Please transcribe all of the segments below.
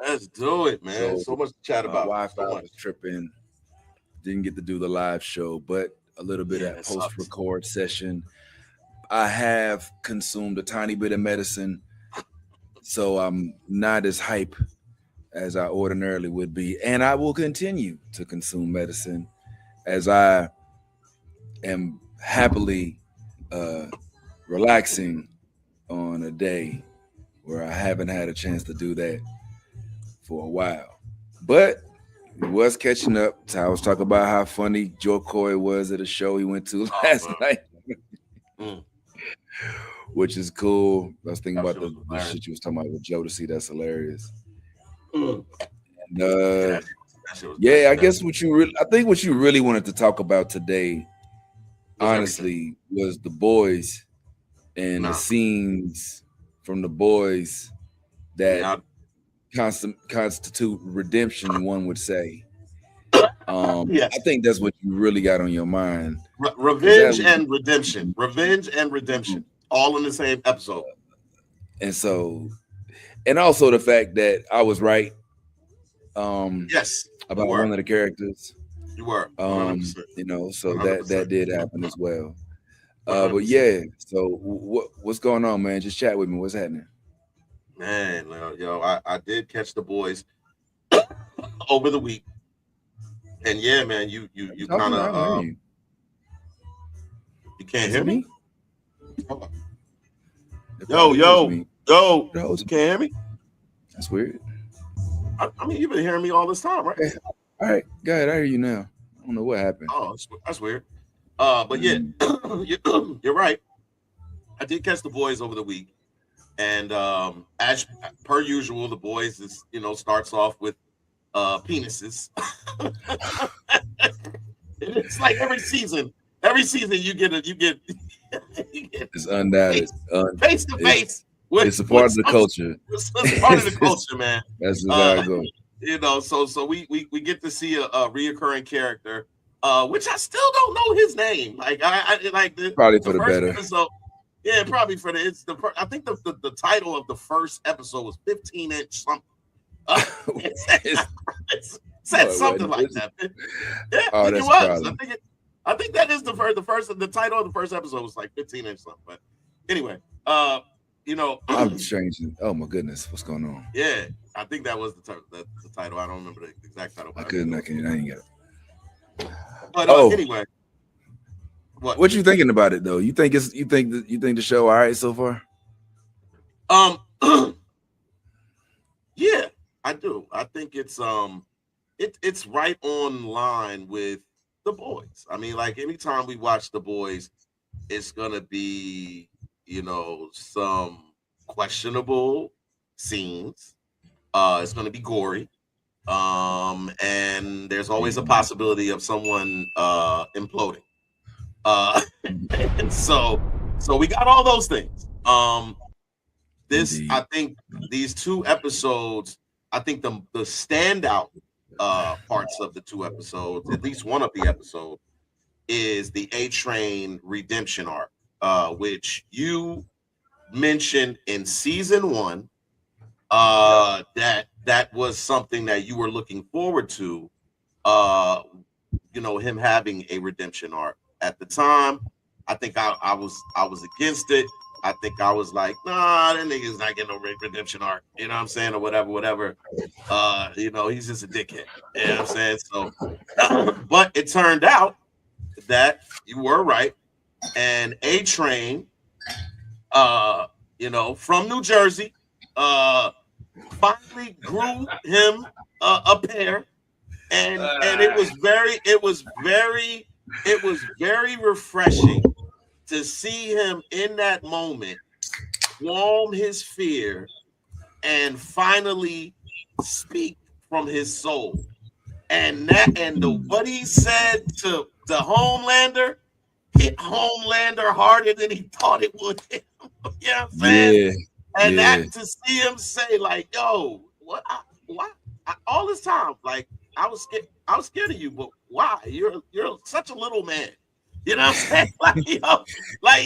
Let's do it, man. So So much to chat my about. Wi-Fi So much. was tripping. Didn't get to do the live show, but a little bit Yeah, at that sucks. post-record session. I have consumed a tiny bit of medicine, so I'm not as hype as I ordinarily would be, and I will continue to consume medicine as I am happily relaxing on a day where I haven't had a chance to do that for a while. But he was catching up. I was talking about how funny Joe Coy was at a show he went to last night, which is cool. I was thinking about the shit you was talking about with Joe to see. That's hilarious. And, yeah, I guess I think what you really wanted to talk about today, honestly, was the Boyz and the scenes from the Boyz that constitute redemption, one would say. I think that's what you really got on your mind. Revenge and redemption. Revenge and redemption. All in the same episode. And so, and also the fact that I was right. Yes. About one of the characters. You were. You know, so that did happen as well. But yeah, so what's going on, man? Just chat with me. What's happening? Man, yo, I did catch the Boyz over the week. And yeah, man, you kind of you can't hear me? Yo, you can't hear me? That's weird. I mean, you've been hearing me all this time, right? All right, go ahead. I hear you now. I don't know what happened. Oh, that's weird. But yeah, you're right. I did catch the Boyz over the week, and as per usual, the Boyz is starts off with penises. It's like every season you get it's undoubted face to face. It's a part of the culture. It's part of the culture, man. That's just how it goes. So we get to see a reoccurring character, which I still don't know his name. Like I like probably for the better. Episode, yeah, probably for the. I think the title of the first episode was 15-inch something. It said something like that. Yeah, I think it was. I think that is the first. The title of the first episode was like 15-inch something. But anyway, I'm changing. Oh my goodness, what's going on? Yeah, I think that was the title. I don't remember the exact title. I ain't get it. But anyway, what you thinking about it though? You think the show all right so far? Yeah, I do. I think it's it's right on line with the Boyz. I mean, like anytime we watch the Boyz, it's gonna be some questionable scenes. It's going to be gory. And there's always a possibility of someone imploding. And so we got all those things. I think these two episodes, I think the standout parts of the two episodes, at least one of the episodes, is the A-Train redemption arc. Which you mentioned in season 1, that was something that you were looking forward to, him having a redemption arc. At the time, I think I was against it. I think I was like, nah, that nigga's not getting no redemption arc. You know what I'm saying? Or whatever. He's just a dickhead. You know what I'm saying? So, but it turned out that you were right. And A-Train, from New Jersey, finally grew him a pair, and it was very refreshing to see him in that moment calm his fear and finally speak from his soul. And what he said to the Homelander hit Homelander harder than he thought it would hit him. You know what I'm saying? That to see him say, like, yo, what all this time, like, I was scared of you, but why? You're such a little man. You know what I'm saying? He's like,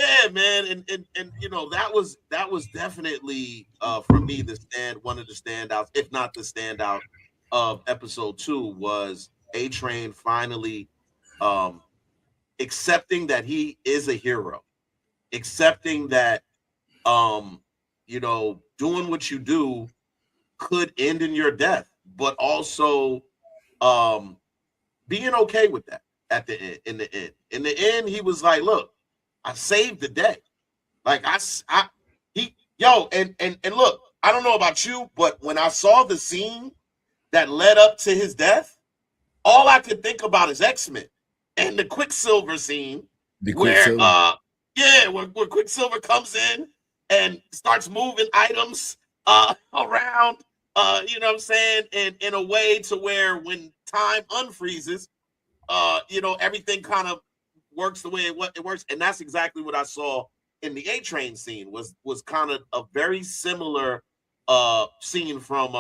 Yeah, man, and you know that was definitely for me one of the standouts, if not the standout of episode 2 was A-Train finally um accepting that he is a hero, accepting that you know doing what you do could end in your death, but also um being okay with that at the end. In the end, he was like, "Look, I saved the day." Like he yo and look, I don't know about you, but when I saw the scene that led up to his death, all I could think about is X-Men and the Quicksilver scene The where Quicksilver. where Quicksilver comes in and starts moving items around you know what I'm saying, in a way to where when time unfreezes, you know, everything kind of works the way it works, and that's exactly what I saw in the A-Train scene. Was kind of a very similar scene from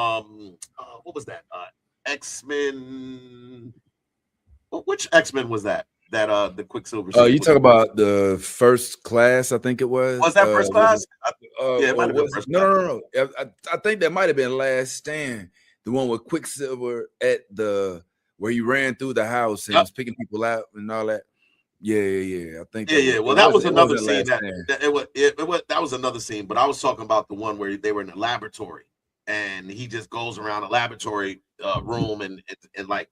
what was that? X-Men. Which X-Men was that? That the Quicksilver scene You was talk about the First Class, I think it was. that First Class? Yeah, it might Or have been was it? First No, Class. no, no, no. I think that might have been Last Stand, the one with Quicksilver at the where he ran through the house and Yep. was picking people out and all that. Yeah. I think Yeah. Well, it that was it another wasn't scene Last Stand. that was another scene. But I was talking about the one where they were in the laboratory, and he just goes around the laboratory room and like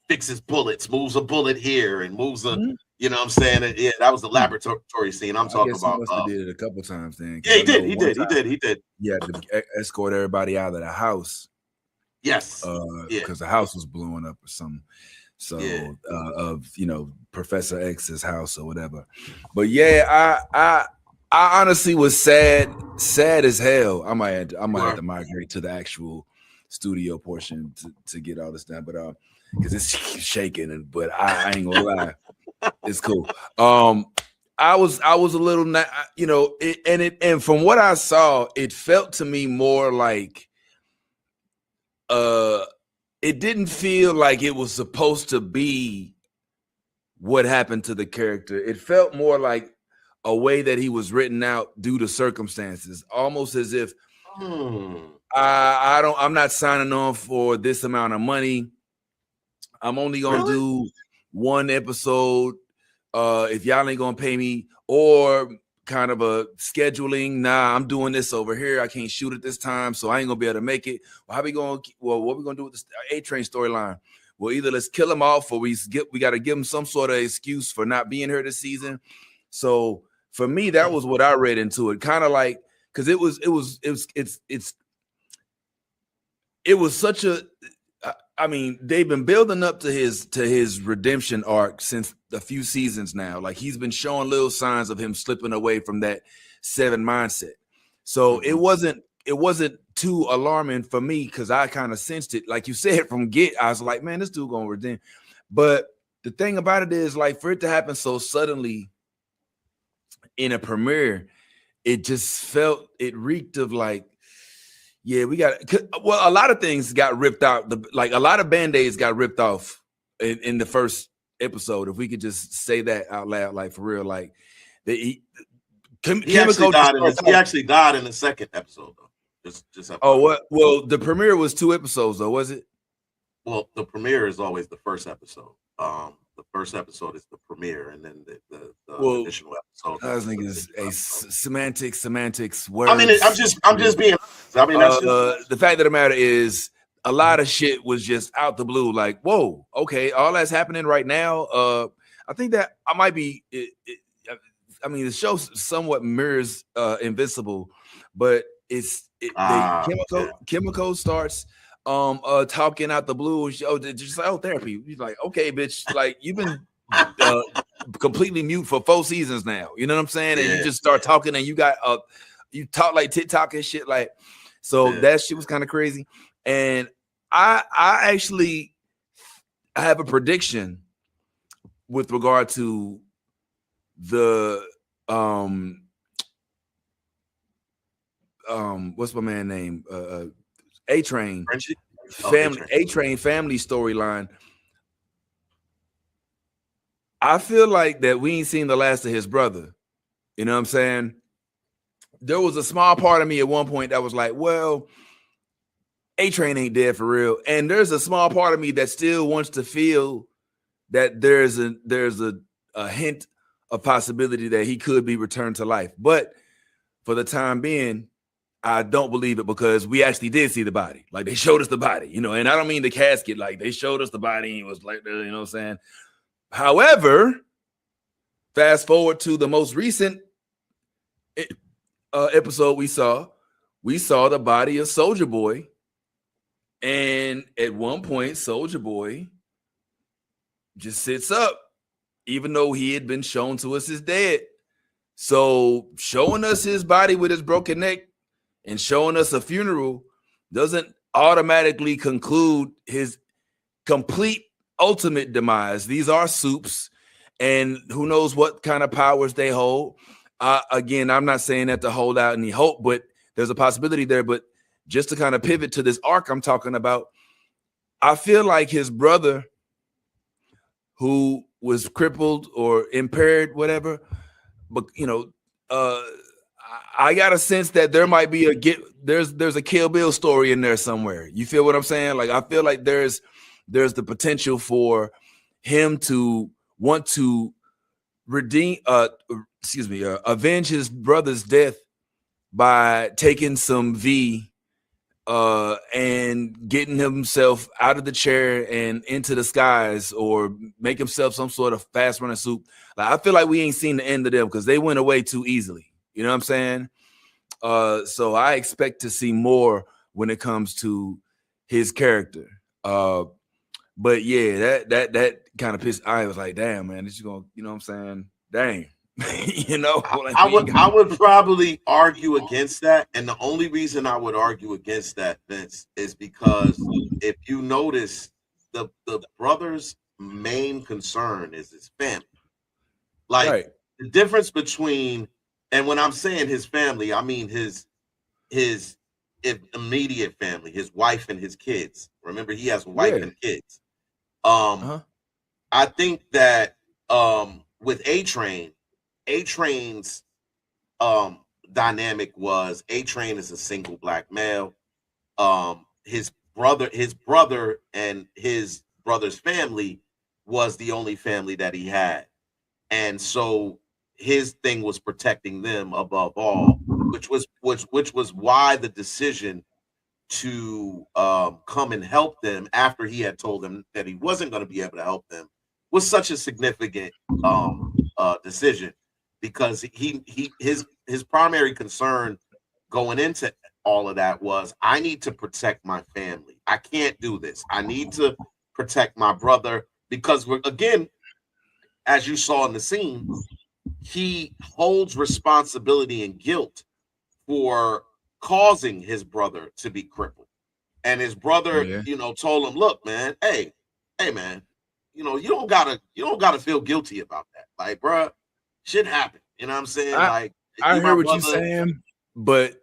fixes bullets, moves a bullet here and moves a, Mhm. you know what I'm saying? Yeah, that was the laboratory scene I'm I talking guess he about. must have did it a couple times then. Yeah, Because he I know did. He one did. He time did. He did. he had to escort everybody out of the house Yes. Yeah. because the house was blowing up or something. So Yeah. of Professor X's house or whatever. But yeah, I honestly was sad as hell. I might have to migrate to the actual studio portion to get all this done, but because it's shaking, but I ain't gonna lie, it's cool. I was a little, and from what I saw, it felt to me more like it didn't feel like it was supposed to be what happened to the character. It felt more like a way that he was written out due to circumstances, almost as if I'm not signing on for this amount of money. I'm only gonna do one episode. If y'all ain't gonna pay me, or kind of a scheduling. Nah, I'm doing this over here. I can't shoot it this time, so I ain't gonna be able to make it. Well, what we gonna do with the A-Train storyline? Well, either let's kill him off, or we got to give him some sort of excuse for not being here this season. So for me, that was what I read into it. Kind of like, because it was such a. I mean, they've been building up to his redemption arc since a few seasons now. Like he's been showing little signs of him slipping away from that 7 mindset. So it wasn't too alarming for me because I kind of sensed it. Like you said from I was like, man, this dude gonna redeem. But the thing about it is, like, for it to happen so suddenly in a premiere, it just reeked of like, yeah, we got. Well, a lot of things got ripped out. Like a lot of Band-Aids got ripped off in the first episode. If we could just say that out loud, like for real, like he actually died in the second episode though. Just what? Well, the premiere was 2 episodes though, was it? Well, the premiere is always the first episode. The first episode is the premiere, and then the additional episode. I was thinking semantics. Words. I mean, I'm just being honest. I mean, that's the fact of the matter is, a lot of shit was just out the blue. Like, whoa, okay, all that's happening right now. I think that I might be. I mean, the show somewhat mirrors Invincible, but chemical starts. Talking out the blue, just like, therapy. He's like, okay, bitch, like you've been completely mute for 4 seasons now. You know what I'm saying? And you just start talking, and you talk like TikTok and shit. Like, so that shit was kind of crazy. And I actually have a prediction with regard to the what's my man name? A-Train family, A-Train family storyline. I feel like that we ain't seen the last of his brother, You know what I'm saying? There was a small part of me at one point that was like, well, A-Train ain't dead for real. And there's a small part of me that still wants to feel that there's a hint of possibility that he could be returned to life. But for the time being, I don't believe it because we actually did see the body. Like they showed us the body, you know, and I don't mean the casket. Like they showed us the body and it was like, you know what I'm saying? However, fast forward to the most recent episode we saw the body of Soulja Boy. And at one point, Soulja Boy just sits up, even though he had been shown to us as dead. So showing us his body with his broken neck and showing us a funeral doesn't automatically conclude his complete ultimate demise. These are soups, and who knows what kind of powers they hold. Again, I'm not saying that to hold out any hope, but there's a possibility there. But just to kind of pivot to this arc I'm talking about, I feel like his brother, who was crippled or impaired, whatever, but you know, I got a sense that there might be there's a Kill Bill story in there somewhere. You feel what I'm saying? Like I feel like there's the potential for him to want to avenge his brother's death by taking some V and getting himself out of the chair and into the skies, or make himself some sort of fast running soup. Like I feel like we ain't seen the end of them because they went away too easily. You know what I'm saying? So I expect to see more when it comes to his character. But yeah, that kind of pissed. I was like, damn, man, this is gonna, you know what I'm saying? Dang. You know, like I would probably argue against that, and the only reason I would argue against that, Vince, is because if you notice, the brother's main concern is his family. Like right. The difference between, and when I'm saying his family, I mean his immediate family, his wife and his kids. Remember, he has a wife and kids. I think that with A-Train's dynamic was A-Train is a single black male. His brother and his brother's family was the only family that he had. And so his thing was protecting them above all, which was why the decision to come and help them after he had told them that he wasn't going to be able to help them was such a significant decision, because his primary concern going into all of that was, I need to protect my family. I can't do this. I need to protect my brother, because again, as you saw in the scene, he holds responsibility and guilt for causing his brother to be crippled. And his brother, told him, look, man, hey, man, you don't gotta feel guilty about that. Like, bro, shit happened. You know what I'm saying? I heard what you're saying, but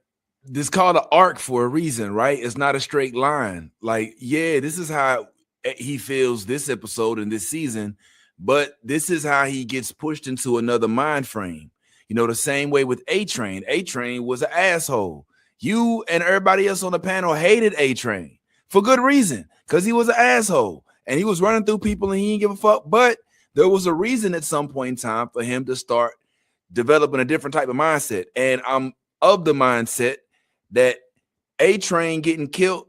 this called an arc for a reason, right? It's not a straight line. Like, yeah, this is how he feels this episode and this season, but this is how he gets pushed into another mind frame. You know, the same way with A-Train. A-Train was an asshole. You and everybody else on the panel hated A-Train for good reason, because he was an asshole and he was running through people and he didn't give a fuck. But there was a reason at some point in time for him to start developing a different type of mindset. And I'm of the mindset that A-Train getting killed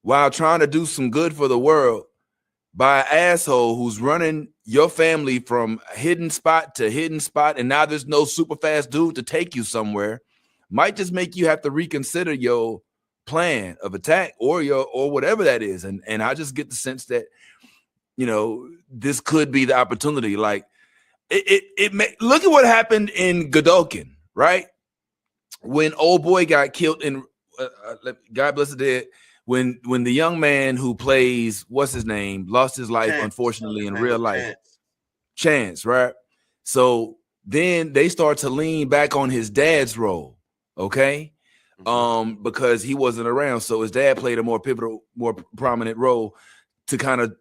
while trying to do some good for the world by an asshole who's running your family from hidden spot to hidden spot, and now there's no super fast dude to take you somewhere, might just make you have to reconsider your plan of attack or whatever that is. And I just get the sense that, this could be the opportunity. Like look at what happened in Godolkin, right? When old boy got killed in God bless the dead. When the young man who plays, what's his name, lost his life, unfortunately, in real life. Chance, right? So then they start to lean back on his dad's role, okay? Because he wasn't around. So his dad played a more pivotal, more prominent role to kind of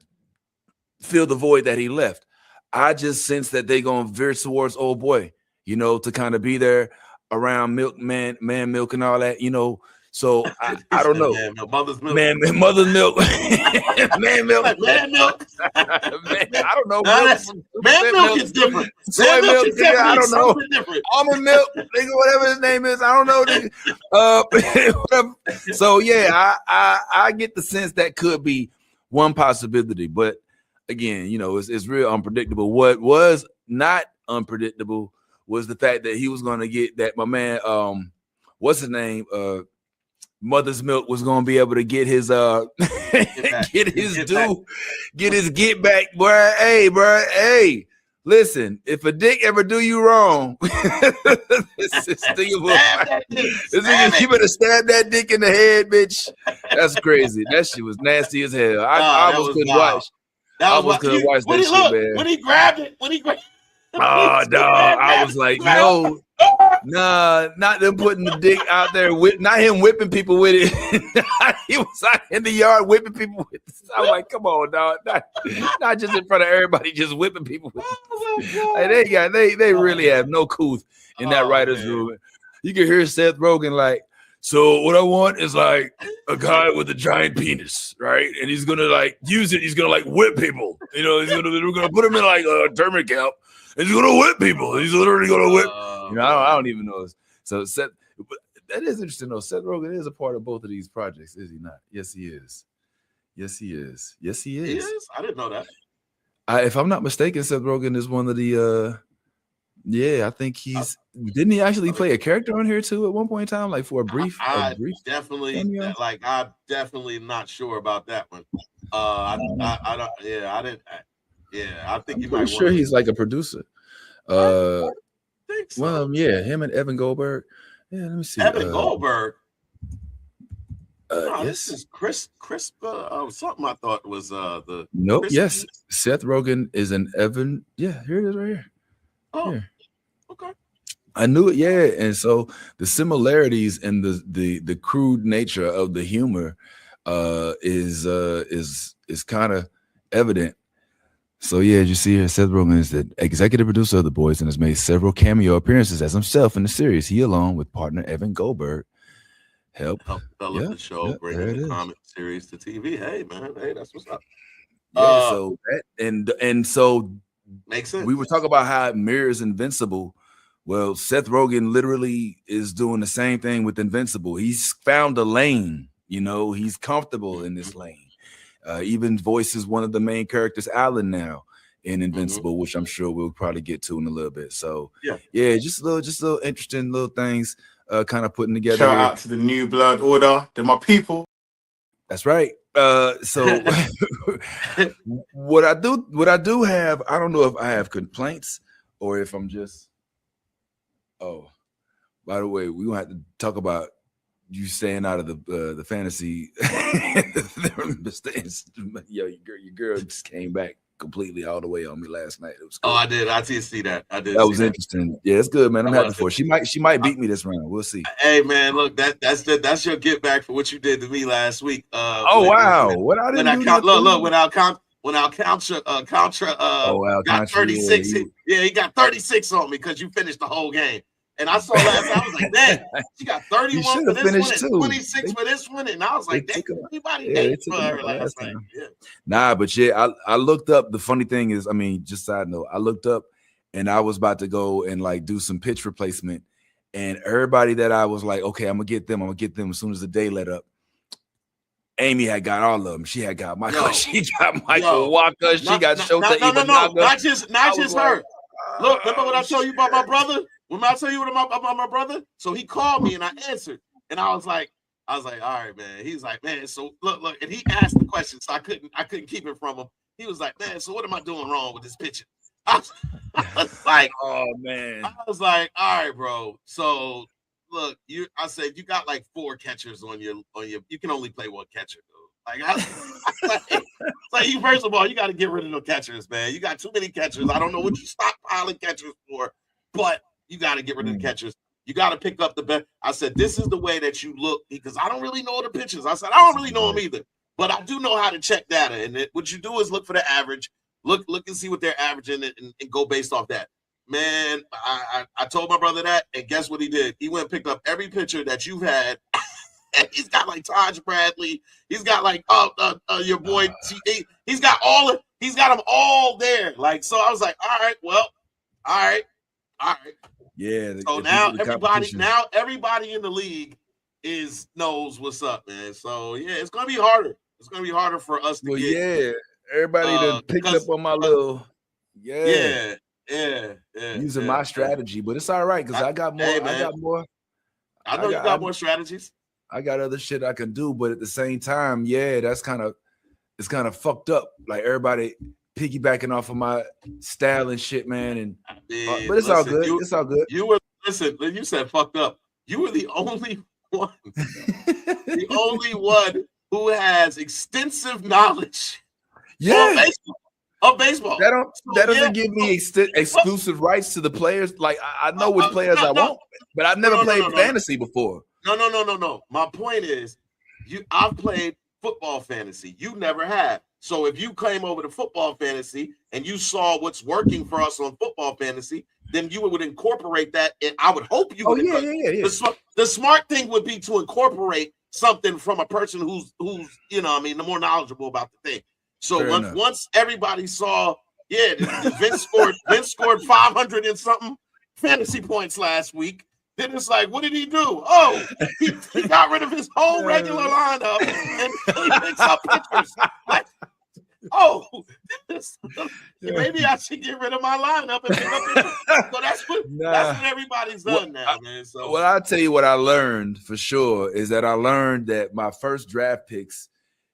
fill the void that he left. I just sense that they're going to veer towards old boy. you know, to kind of be there around man milk and all that, you know. So I don't know. Man, mother's milk. Mother's milk. Man milk. Like man milk. Man, I don't know. Man milk is different. Soy milk, is nigga, I don't know. Different. Almond milk, nigga, whatever his name is. I don't know. Nigga. So yeah, I get the sense that could be one possibility, but again, you know, it's real unpredictable. What was not unpredictable was the fact that he was going to get that my man, what's his name, Mother's Milk was going to be able to get his get his get back, bro. Hey, listen, if a dick ever do you wrong, you better stab that dick in the head, bitch. That's crazy. That shit was nasty as hell. I almost couldn't watch. I almost couldn't watch that shit, man. When he grabbed it, oh, dog. I was like, no, nah, not them putting the dick out there, not him whipping people with it. He was out in the yard whipping people with it. I was like, come on, dog. Not just in front of everybody, just whipping people with it. Like, they really have no couth in that writer's room. You can hear Seth Rogen like, so what I want is like a guy with a giant penis, right? And he's gonna like use it. He's gonna like whip people. You know, we're gonna put him in like a internment camp. And he's gonna whip people. He's literally gonna whip. You know, I don't even know. So Seth, that is interesting though. Seth Rogen is a part of both of these projects, is he not? Yes, he is. Yes, he is. Yes, he is. He is? I didn't know that. If I'm not mistaken, Seth Rogen is one of the. Yeah, I think he's. Didn't he actually play a character on here too at one point in time, like for a brief? I'm definitely not sure about that one. I don't. Yeah, I didn't. Yeah, I think I'm sure he's like a producer. I think so. Well, yeah, him and Evan Goldberg. Yeah, let me see. Evan Goldberg. Yes. This is something I thought was the. Nope. Crispy. Yes, Seth Rogen is an Evan. Yeah, here it is right here. Oh, here. Okay. I knew it. Yeah, and so the similarities and the crude nature of the humor is kind of evident. So yeah, as you see here, Seth Rogen is the executive producer of The Boyz and has made several cameo appearances as himself in the series. He, along with partner Evan Goldberg, helped develop the show, bringing the comic series to TV. Hey man, hey, that's what's up. Yeah, so that so makes sense. We were talking about how it mirrors Invincible. Well, Seth Rogen literally is doing the same thing with Invincible. He's found a lane, you know, he's comfortable in this lane. Even voices one of the main characters, Alan, now in Invincible, which I'm sure we'll probably get to in a little bit. So yeah, just little interesting little things kind of putting together. Shout out to the New Blood Order. They're my people. That's right. So what I do have, I don't know if I have complaints or if I'm just. Oh, by the way, we're gonna have to talk about you staying out of the fantasy. Yo, your girl just came back completely all the way on me last night. It was cool. Oh, I did. I did see that. That was interesting. Yeah, it's good, man. I'm happy for her. She might beat me this round. We'll see. Hey, man, look, that's your get back for what you did to me last week. What I didn't do? When our Contra got 36. He got 36 on me because you finished the whole game. And I saw last time, I was like, man, she got 31 for this one and 26 for this one. And I was like, everybody for her last night. Yeah. Nah, but yeah, I looked up. The funny thing is, I mean, just side note, I looked up and I was about to go and like do some pitch replacement. And everybody that I was like, okay, I'm gonna get them as soon as the day let up. Amy had got all of them. She had got Michael. She got Michael Walker. She got Shota Imanaga. Not just her. Look, remember what I told you about my brother? Remember I tell you about my brother? So he called me and I answered. And I was like, all right, man. He's like, man, so look, and he asked the question, so I couldn't keep it from him. He was like, man, so what am I doing wrong with this pitching? I was like, oh man. I was like, all right, bro. So look, I said you got like 4 catchers on your you can only play one catcher, dude. Like you, first of all, you got to get rid of the catchers, man. You got too many catchers. I don't know what you stockpiling catchers for, but you got to get rid of the catchers. You got to pick up the best. I said, this is the way that you look, because I don't really know the pitchers. I said, I don't really know them either, but I do know how to check data. And what you do is look for the average, look and see what they're averaging and go based off that. Man, I told my brother that, and guess what he did? He went and picked up every picture that you've had. And he's got like Taj Bradley. He's got like your boy. He's got them all there. Like, so I was like, all right, well, all right. Yeah. So now everybody in the league knows what's up, man. So yeah, it's gonna be harder. It's gonna be harder for us to get. Yeah, everybody that picked up on my little. Yeah. Using my strategy, but it's all right because I got more. I got more. I know you got more strategies. I got other shit I can do, but at the same time, yeah, it's kind of fucked up. Like everybody piggybacking off of my style and shit, man. And but it's all good. It's all good. You said fucked up. You were the only one, the only one who has extensive knowledge. Yeah. Of baseball. That doesn't give me exclusive rights to the players. Like I know which players I want, but I've never played fantasy before. No. My point is, I've played football fantasy. You never have. So if you came over to football fantasy and you saw what's working for us on football fantasy, then you would incorporate that. And I would hope you would. Yeah. The smart thing would be to incorporate something from a person who's the more knowledgeable about the thing. So once everybody saw, Vince scored 500 and something fantasy points last week. Then it's like, what did he do? Oh, he got rid of his whole regular lineup and he picks up pitchers. Like, maybe I should get rid of my lineup and pick up pitchers. So that's what everybody's done now, man. So well, I'll tell you what I learned for sure is that I learned that my first draft picks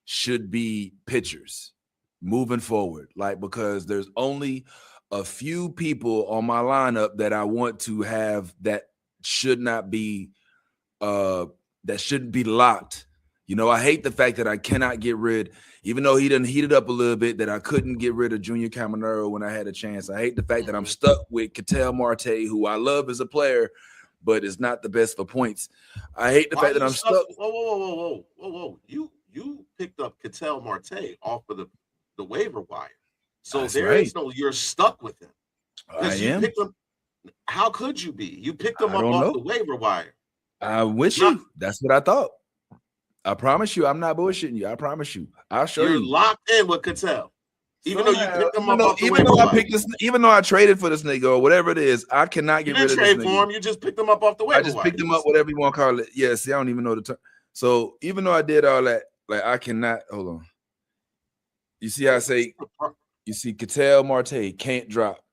should be pitchers moving forward, like because there's only a few people on my lineup that I want to have that shouldn't be locked. You know, I hate the fact that I cannot get rid, even though he done heated up a little bit, that I couldn't get rid of Junior Caminero when I had a chance. I hate the fact that I'm stuck with Ketel Marte, who I love as a player, but is not the best for points. I hate the fact that I'm stuck. Whoa. You picked up Ketel Marte off of the waiver wire. So you're stuck with him. I am. How could you be? You picked him up off the waiver wire. I wish you. That's what I thought. I promise you, I'm not bullshitting you. I promise you. I'll show you. You're locked in with Ketel. Even though you picked him up off the waiver wire. Even though I traded for this nigga or whatever it is, I cannot get rid of this nigga. You didn't trade for him. You just picked him up off the waiver wire. I just picked him up, whatever you want to call it. Yeah, see, I don't even know the term. So even though I did all that, like I cannot. Hold on. You see how I say? You see, Ketel Marte can't drop.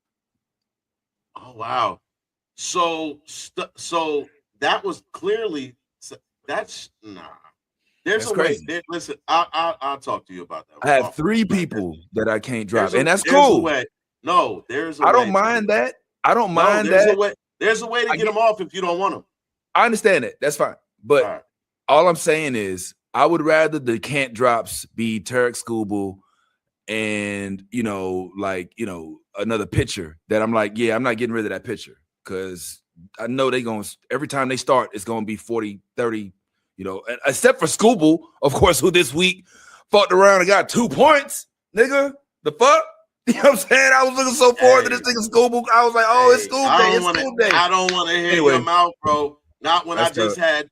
Oh wow! So that was clearly that's nah. There's a way. Listen, I'll talk to you about that. I have 3 people that I can't drop, and that's cool. There's a way. I don't mind that. I don't mind that. There's a way to get them off if you don't want them. I understand it. That's fine. But all I'm saying is, I would rather the can't drops be Tarek Skubal and another pitcher that I'm like, I'm not getting rid of that pitcher because I know they going to every time they start, it's going to be 40, 30, except for Skubal, of course, who this week fought around and got 2 points, nigga. The fuck? You know what I'm saying? I was looking so forward to this nigga Skubal. I was like, it's school day. It's school day. I don't want to hear your mouth, bro. Not when I just had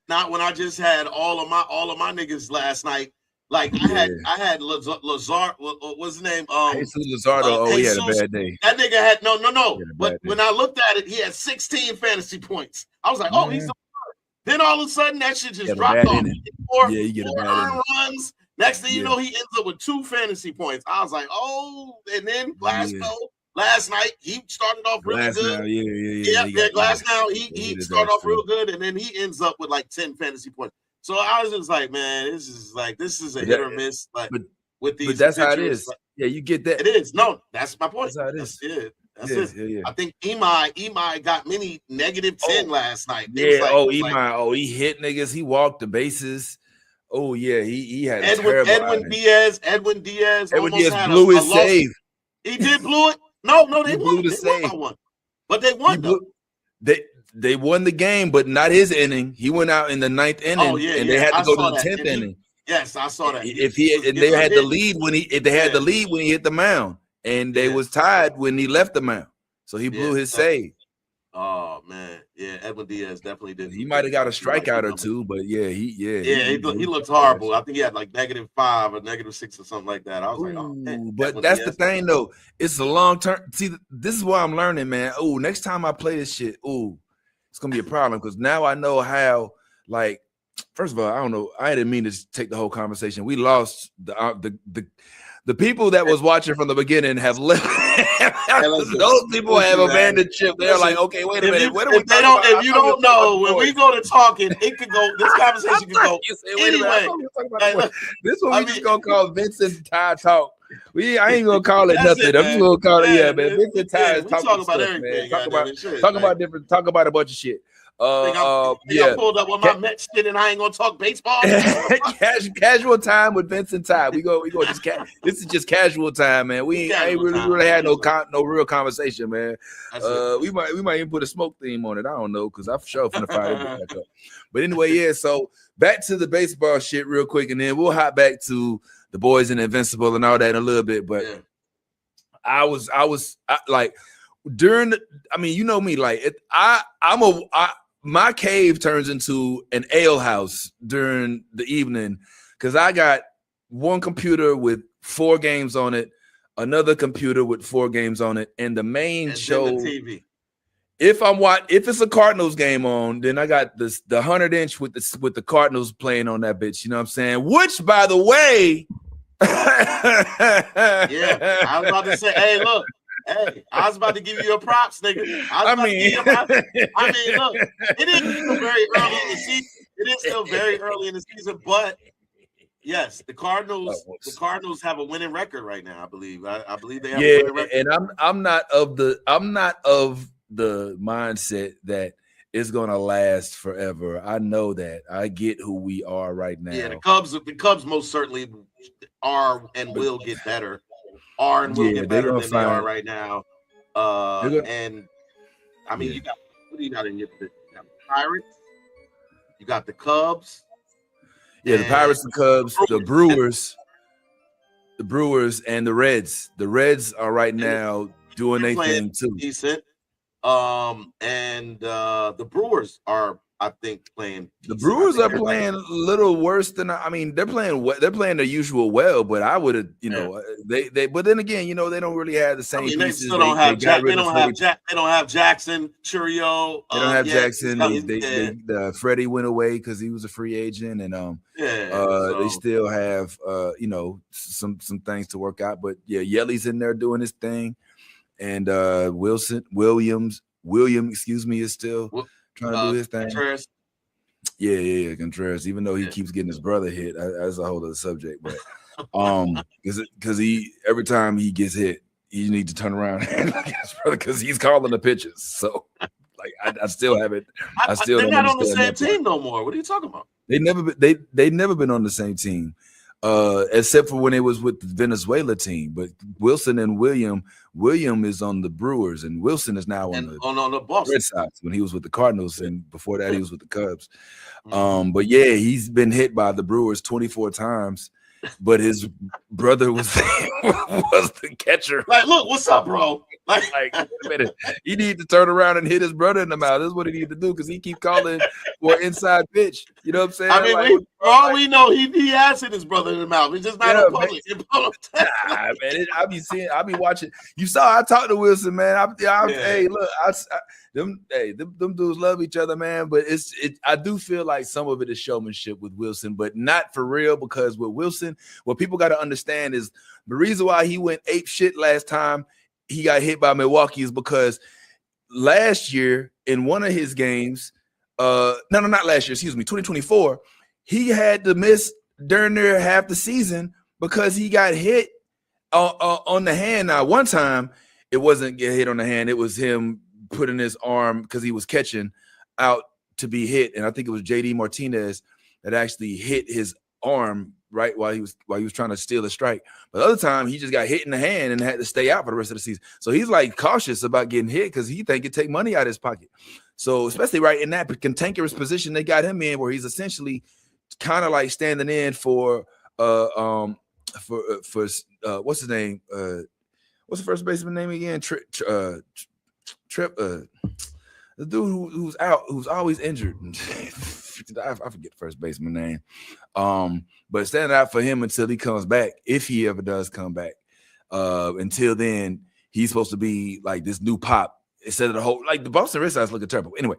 all of my niggas last night. Like I had Lazard. What's his name? Jesus Luzardo. He had a bad day. That nigga had no. But when I looked at it, he had 16 fantasy points. I was like, he's the worst. Then all of a sudden that shit just dropped off. You get a bad runs. Next thing you know, he ends up with 2 fantasy points. I was like, and then Glasgow. Last night he started off really good. Glasgow. He started off real good, and then he ends up with like 10 fantasy points. So I was just like, man, this is a hit or miss. Like with these, but that's pitchers. how it is. Yeah, you get that. It is. No, that's my point. That's how it is. That's it. Yeah. I think Imai got many -10 last night. Imai. He hit niggas. He walked the bases. Oh yeah, he had Edwin Diaz. Edwin Diaz blew his save. He did blew it. No, they won. They won by 1. But they won though. They won the game, but not his inning. He went out in the 9th inning, and they had to go to the 10th inning. Yes, I saw that. They had the lead when he hit the mound, and they was tied when he left the mound. So he blew his save. Oh man, yeah, Edwin Diaz definitely did. He might have got a strikeout or two, but he looked horrible. I think he had like -5 or -6 or something like that. I was like, oh, man, but that's the thing though. It's a long term. See, this is what I'm learning, man. Oh, next time I play this shit, it's gonna be a problem because now I know how. Like, first of all, I don't know. I didn't mean to take the whole conversation. We lost the people that was watching from the beginning have left. Those people have abandoned ship. They're like, okay, wait a minute. What are we talking about? If you don't know, when we go to talking, it could go. This conversation could go anyway. This one we just gonna call Vincent Ty Talk. I ain't gonna call it nothing. I'm just gonna call it, man. Vincent Ty is talking about everything. Talk about a bunch of shit. I pulled up with my Mets shit and I ain't gonna talk baseball. Casual time with Vincent Ty. We go. This is just casual time, man. I ain't really had no real conversation, man. We might even put a smoke theme on it. I don't know because I'm sure finna fire it back up. But anyway, yeah. So back to the baseball shit real quick, and then we'll hop back to the Boyz and Invincible and all that in a little bit. But I was like during the, I mean, you know me, like my cave turns into an ale house during the evening because I got one computer with 4 games on it, another computer with 4 games on it, and the main show. The TV. If it's a Cardinals game on, then I got the 100-inch with the Cardinals playing on that bitch. You know what I'm saying? Which, by the way, yeah, I was about to say, hey, look. Hey, I was about to give you your props, nigga. I mean, look, it is still very early in the season. It is still very early in the season, but yes, the Cardinals have a winning record right now. I believe. I believe they have a winning record. And I'm not of the mindset that it's gonna last forever. I know that. I get who we are right now. Yeah, the Cubs most certainly are and will get better. And will get better than they are right now. And I mean, you got what do you got in your? You got the Pirates, you got the Cubs. Yeah, the Pirates, the Cubs, the Brewers, and the Reds. The Reds are right now doing their thing too. Decent. And the Brewers are, I think, playing. The Brewers are playing a little worse than they're playing. They're playing their usual well, but I would have, they. But then again, they don't really have the same. They pieces. still don't have. They don't have Jackson, Churio. They don't have Jackson. Freddie went away because he was a free agent, and they still have some things to work out. But yeah, Yelly's in there doing his thing, and William, is still trying to do his thing. Contreras. Yeah, Contreras. Even though he keeps getting his brother hit, that's a whole other subject. But because he every time he gets hit, you need to turn around and look at his brother because he's calling the pitches. So like I still haven't. They're not on the same team no more. What are you talking about? They never been on the same team. Except for when it was with the Venezuela team, but Wilson and William is on the Brewers, and Wilson is now on the Boston Red Sox when he was with the Cardinals, and before that he was with the Cubs. But yeah, he's been hit by the Brewers 24 times, but his brother was the catcher. Like, look, what's up, bro? Like, wait a minute. He need to turn around and hit his brother in the mouth. That's what he need to do because he keep calling for inside pitch. You know what I'm saying? I mean, we know he has hit his brother in the mouth. He's just not in public. Man, I be watching. You saw I talked to Wilson, man. Hey, look, them dudes love each other, man. But I do feel like some of it is showmanship with Wilson, but not for real because with Wilson, what people got to understand is the reason why he went ape shit last time he got hit by Milwaukee is because last year in one of his games, not last year, 2024, he had to miss during their half the season because he got hit on the hand. Now, one time it wasn't get hit on the hand, it was him putting his arm because he was catching out to be hit, and I think it was JD Martinez that actually hit his arm right while he was trying to steal a strike. But the other time he just got hit in the hand and had to stay out for the rest of the season. So he's like cautious about getting hit because he think it take money out of his pocket. So especially right in that cantankerous position they got him in, where he's essentially kind of like standing in for what's his name? What's the first baseman name again? the dude who's out, who's always injured. I forget the first baseman name. But stand out for him until he comes back, if he ever does come back. Until then, he's supposed to be like this new pop instead of the whole, like the Boston Red Sox looking terrible. Anyway,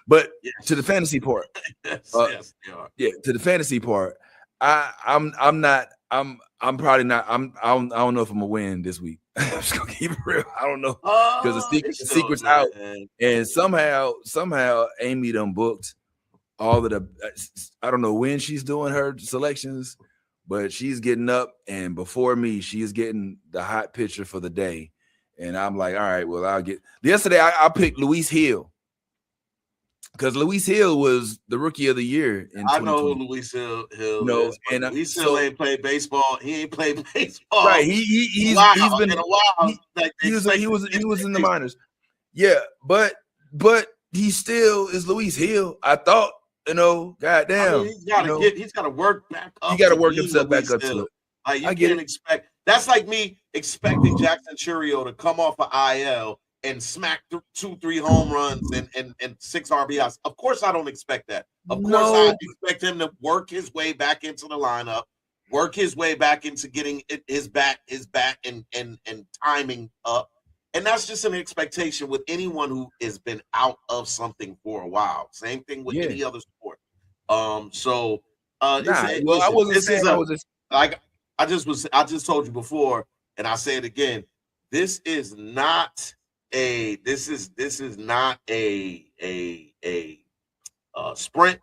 but to the fantasy part, to the fantasy part, I'm probably not. I don't know if I'm gonna win this week. I'm just gonna keep it real. I don't know because the secret's out, and somehow Amy done booked all of the. I don't know when she's doing her selections, but she's getting up, and before me, she is getting the hot pitcher for the day, and I'm like, all right, well, I'll get. Yesterday, I picked Luis Hill. Because Luis Hill was the rookie of the year in 2020. I know who Luis Hill is. And Luis Hill ain't played baseball. He ain't played baseball. Right. He was in the minors. Yeah, but he still is Luis Hill. I thought, goddamn. I mean, he's got to work back up. He got to work himself back up to it. Like you can't expect. That's like me expecting Jackson Churio to come off of IL and smack 2-3 home runs and 6 RBIs. Of course, I don't expect that. Of course, I expect him to work his way back into the lineup, work his way back into getting his back and timing up. And that's just an expectation with anyone who has been out of something for a while. Same thing with any other sport. I just told you before, and I say it again. This is not a sprint.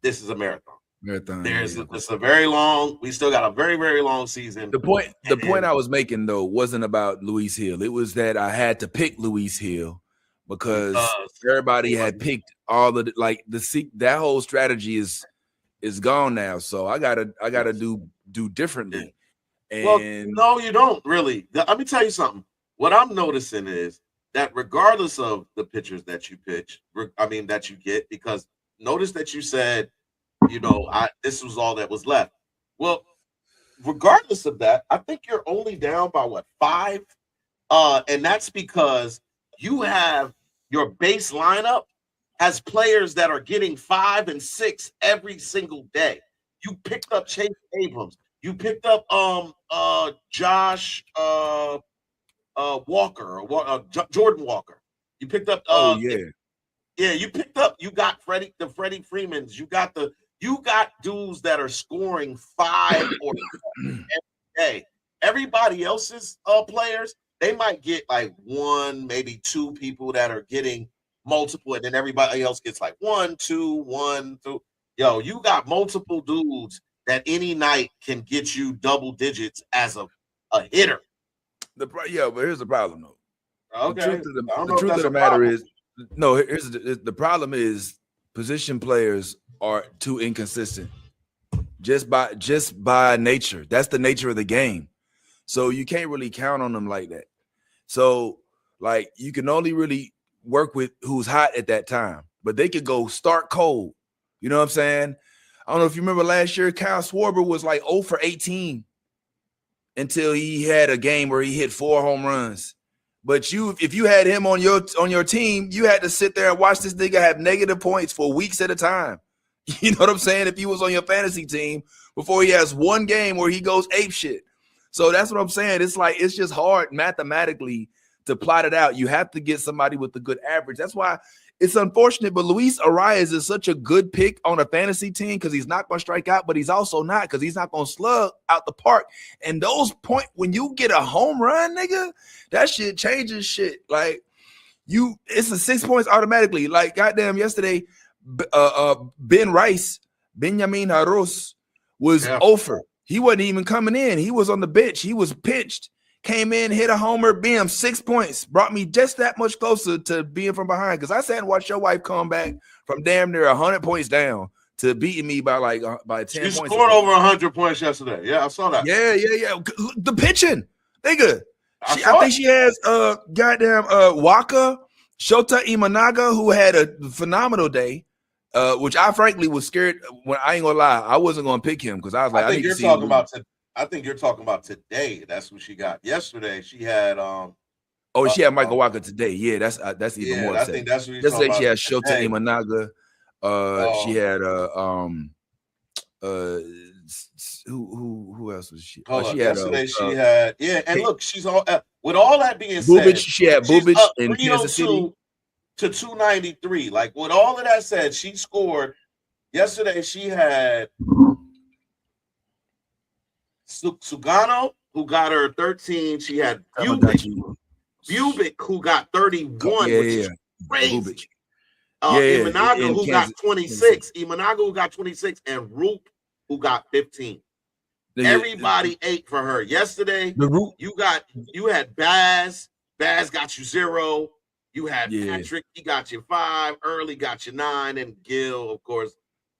This is a marathon. It's a very long. We still got a very, very long season. The point I was making though wasn't about Luis Hill. It was that I had to pick Luis Hill because everybody had picked all of that whole strategy is gone now. So I gotta do differently. And well, no, you don't really. Let me tell you something. What I'm noticing is that regardless of the pitchers that you that you get, because notice that you said, this was all that was left. Well, regardless of that, I think you're only down by 5? And that's because you have your base lineup has players that are getting 5 and 6 every single day. You picked up Chase Abrams. You picked up Josh Walker or Jordan Walker. You picked up you picked up, you got Freddie Freemans. You got dudes that are scoring 5 or every day. Everybody else's players, they might get like 1, maybe 2 people that are getting multiple, and then everybody else gets like 1, 2, 1, 2. Yo, you got multiple dudes that any night can get you double digits as a hitter. But here's the problem though. Okay. The truth of the matter is, here's the problem is position players are too inconsistent. Just by nature. That's the nature of the game. So you can't really count on them like that. So like you can only really work with who's hot at that time, but they could go start cold. You know what I'm saying? I don't know if you remember last year, Kyle Schwarber was like 0 for 18 until he had a game where he hit 4 home runs. But if you had him on your team, you had to sit there and watch this nigga have negative points for weeks at a time. You know what I'm saying? If he was on your fantasy team before he has one game where he goes ape shit. So that's what I'm saying. It's like it's just hard mathematically to plot it out. You have to get somebody with a good average. That's why it's unfortunate, but Luis Arias is such a good pick on a fantasy team because he's not going to strike out, but he's also not because he's not going to slug out the park. And those points, when you get a home run, nigga, that shit changes shit. Like it's a 6 points automatically. Like goddamn, yesterday, Benjamin Harros was over. He wasn't even coming in. He was on the bench. He was pitched. Came in, hit a homer, bam, 6 points. Brought me just that much closer to being from behind. Because I sat and watched your wife come back from damn near 100 points down to beating me by 10 points. She scored over 100 points yesterday. Yeah, I saw that. Yeah. The pitching, nigga. I think she has goddamn Waka, Shota Imanaga, who had a phenomenal day. Which I frankly was scared when I ain't gonna lie. I wasn't gonna pick him because I was like, I think you're talking about today. That's what she got. Yesterday, she had Oh, she had Michael Walker today. Yeah, that's even more I upsetting. think that's what you're Yesterday talking she about. had Shota Hey. Imanaga. She had who else was she? She had yesterday she had and look, she's all with all that being Bubic, said, she had Bubic in Kansas City to 293. Like with all of that said, she scored yesterday. She had Sugano, who got her 13. She had Bubic, who got 31, which is crazy. Imanaga, who got 26. Imanaga, who got 26, and Roop, who got 15. Everybody ate for her yesterday. You had Baz. Baz got you 0. You had Patrick. He got you 5. Early got you 9, and Gil, of course,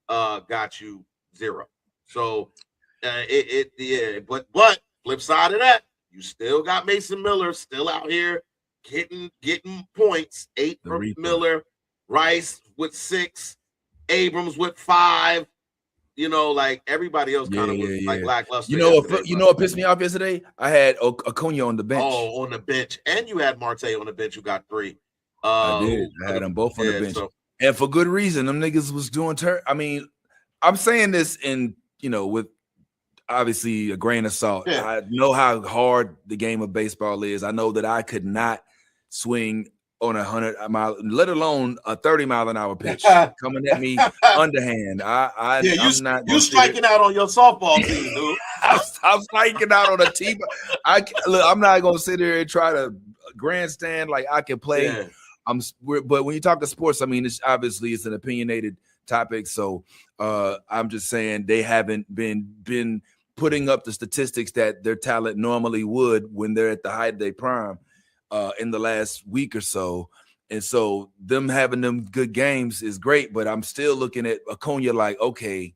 got you 0. So but flip side of that, you still got Mason Miller still out here getting points. 8 for Miller, Rice with 6, Abrams with 5. You know, like everybody else kind of was like lackluster. You know what pissed me off yesterday? I had Acuna on the bench. Oh, on the bench, and you had Marte on the bench. You got 3. I did. I had them both on the bench, and for good reason. Them niggas was doing I mean, I'm saying this in with obviously a grain of salt. Yeah. I know how hard the game of baseball is. I know that I could not swing on 100 mile, let alone a 30-mile-an-hour pitch coming at me underhand. You striking out on your softball team, dude. I'm striking out on a team. I'm not gonna sit here and try to grandstand like I can play. Yeah. But when you talk to sports, I mean, it's an opinionated topic. So I'm just saying they haven't been putting up the statistics that their talent normally would when they're at the height of their prime in the last week or so. And so them having them good games is great, but I'm still looking at Acuna like, okay,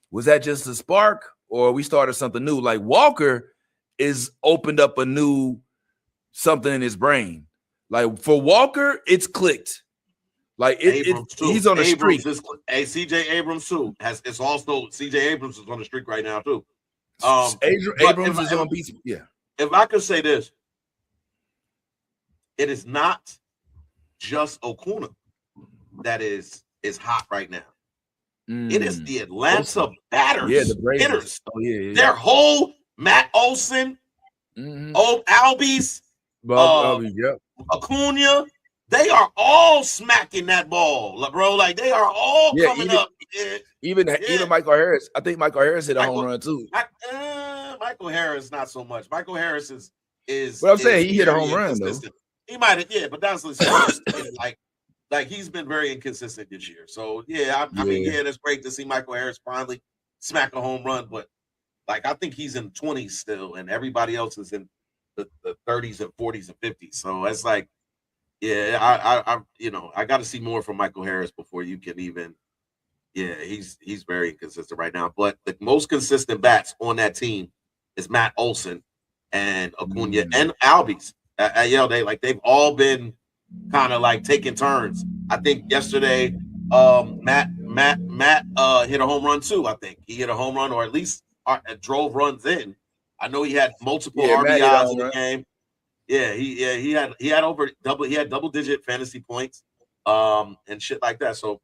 was that just a spark or we started something new? Like Walker is opened up a new something in his brain. Like for Walker, it's clicked. Like he's on a streak. CJ Abrams too it's also CJ Abrams is on the streak right now too. Abrams is on beats. Yeah. If I could say this, it is not just Acuna that is hot right now. It is the Atlanta batters. Yeah, the hitters. Oh yeah. Their whole Matt Olson, Albies, Acuna. They are all smacking that ball, bro. Like they are all coming up. Even Michael Harris. I think Michael Harris hit a home run too. Michael Harris, not so much. Michael Harris is. But I'm saying he hit a home run though. He might have, but that's like he's been very inconsistent this year. So I mean, that's great to see Michael Harris finally smack a home run. But like I think he's in 20s still, and everybody else is in the 30s and 40s and 50s. So it's like. Yeah, I got to see more from Michael Harris before you can even. Yeah, he's very inconsistent right now. But the most consistent bats on that team is Matt Olson and Acuna and Albies. They've all been kind of like taking turns. I think yesterday, Matt hit a home run too. I think he hit a home run or at least drove runs in. I know he had multiple RBIs in the game. Yeah, he had double-digit fantasy points, and shit like that. So,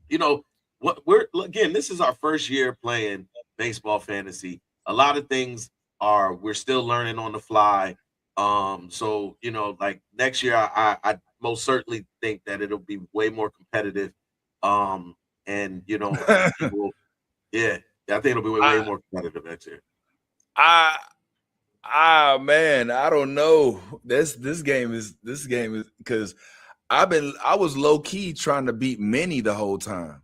this is our first year playing baseball fantasy. A lot of things we're still learning on the fly. So like next year, I most certainly think that it'll be way more competitive. I think it'll be way more competitive next year. Man, I don't know. This game is because I was low key trying to beat Minnie the whole time.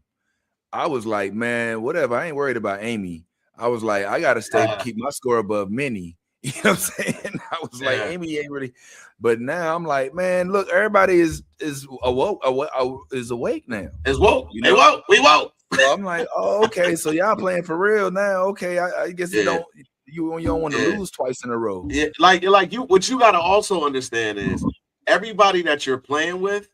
I was like, man, whatever. I ain't worried about Amy. I was like, I gotta keep my score above Minnie. You know what I'm saying? I was like, Amy ain't really. But now I'm like, man, look, everybody is awake now. Is woke. We woke. So I'm like, oh, okay. So y'all playing for real now? Okay, I guess you don't want to lose twice in a row. Yeah, like you. What you got to also understand is everybody that you're playing with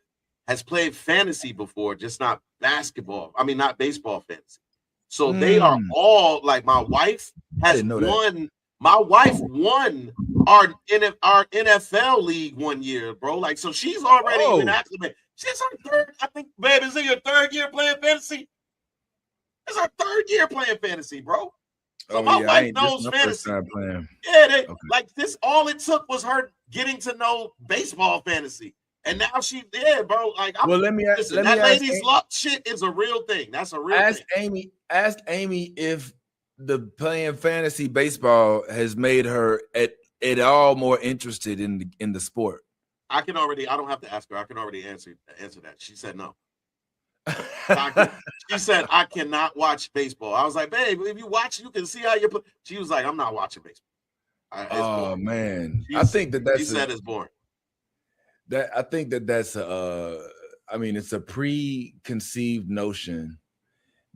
has played fantasy before, just not basketball. I mean, not baseball fantasy. So they are all like my wife has won. My wife won our NFL league one year, bro. Like, so she's already been acclimated. She's her third, I think, babe, is it your third year playing fantasy? It's her third year playing fantasy, bro. So my wife knows fantasy. Yeah, like this, all it took was her getting to know baseball fantasy. And now she's there, bro. Like, let me ask. That ladies' luck shit is a real thing. That's a real thing. Ask Amy if the playing fantasy baseball has made her at all more interested in the sport. I don't have to ask her. I can already answer that. She said no. She said, I cannot watch baseball. I was like, babe, if you watch, you can see how you play. She was like, I'm not watching baseball. Man. I think that's she said it's boring. I think that's I mean, it's a preconceived notion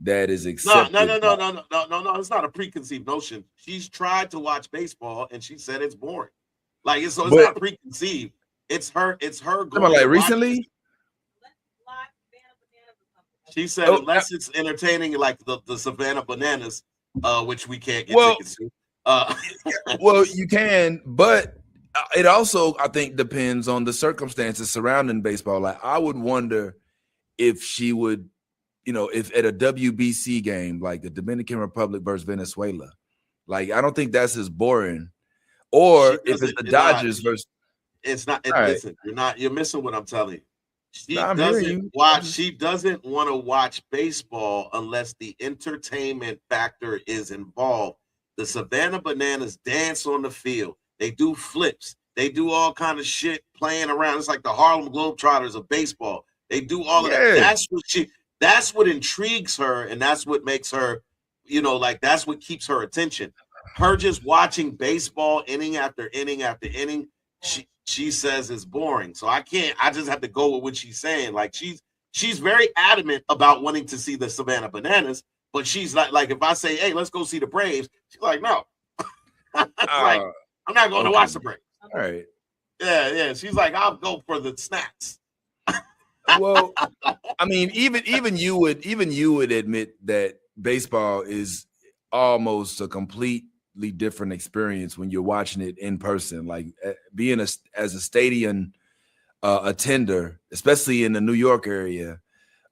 that is accepted. No. It's not a preconceived notion. She's tried to watch baseball and she said it's boring. Like, it's not preconceived. It's her goal. Like recently? She said unless it's entertaining, like the Savannah Bananas, which we can't get tickets to. Well, you can, but it also, I think, depends on the circumstances surrounding baseball. Like, I would wonder if she would, if at a WBC game, like the Dominican Republic versus Venezuela, like, I don't think that's as boring. Or if it's the Dodgers versus. It's not. Listen, you're missing what I'm telling you. She doesn't want to watch baseball unless the entertainment factor is involved. The Savannah Bananas dance on the field. They do flips. They do all kind of shit playing around. It's like the Harlem Globetrotters of baseball. They do all of that. That's what intrigues her, and that's what makes her, like, that's what keeps her attention. Her just watching baseball inning after inning after inning, she says it's boring. So I just have to go with what she's saying. Like, she's very adamant about wanting to see the Savannah Bananas, but she's like if I say, hey, let's go see the Braves, she's like, no. Like, I'm not going to watch the Braves. All right. Yeah. She's like, I'll go for the snacks. Well, I mean, even you would admit that baseball is almost a completely different experience when you're watching it in person. Like, being as a stadium attender, especially in the New York area,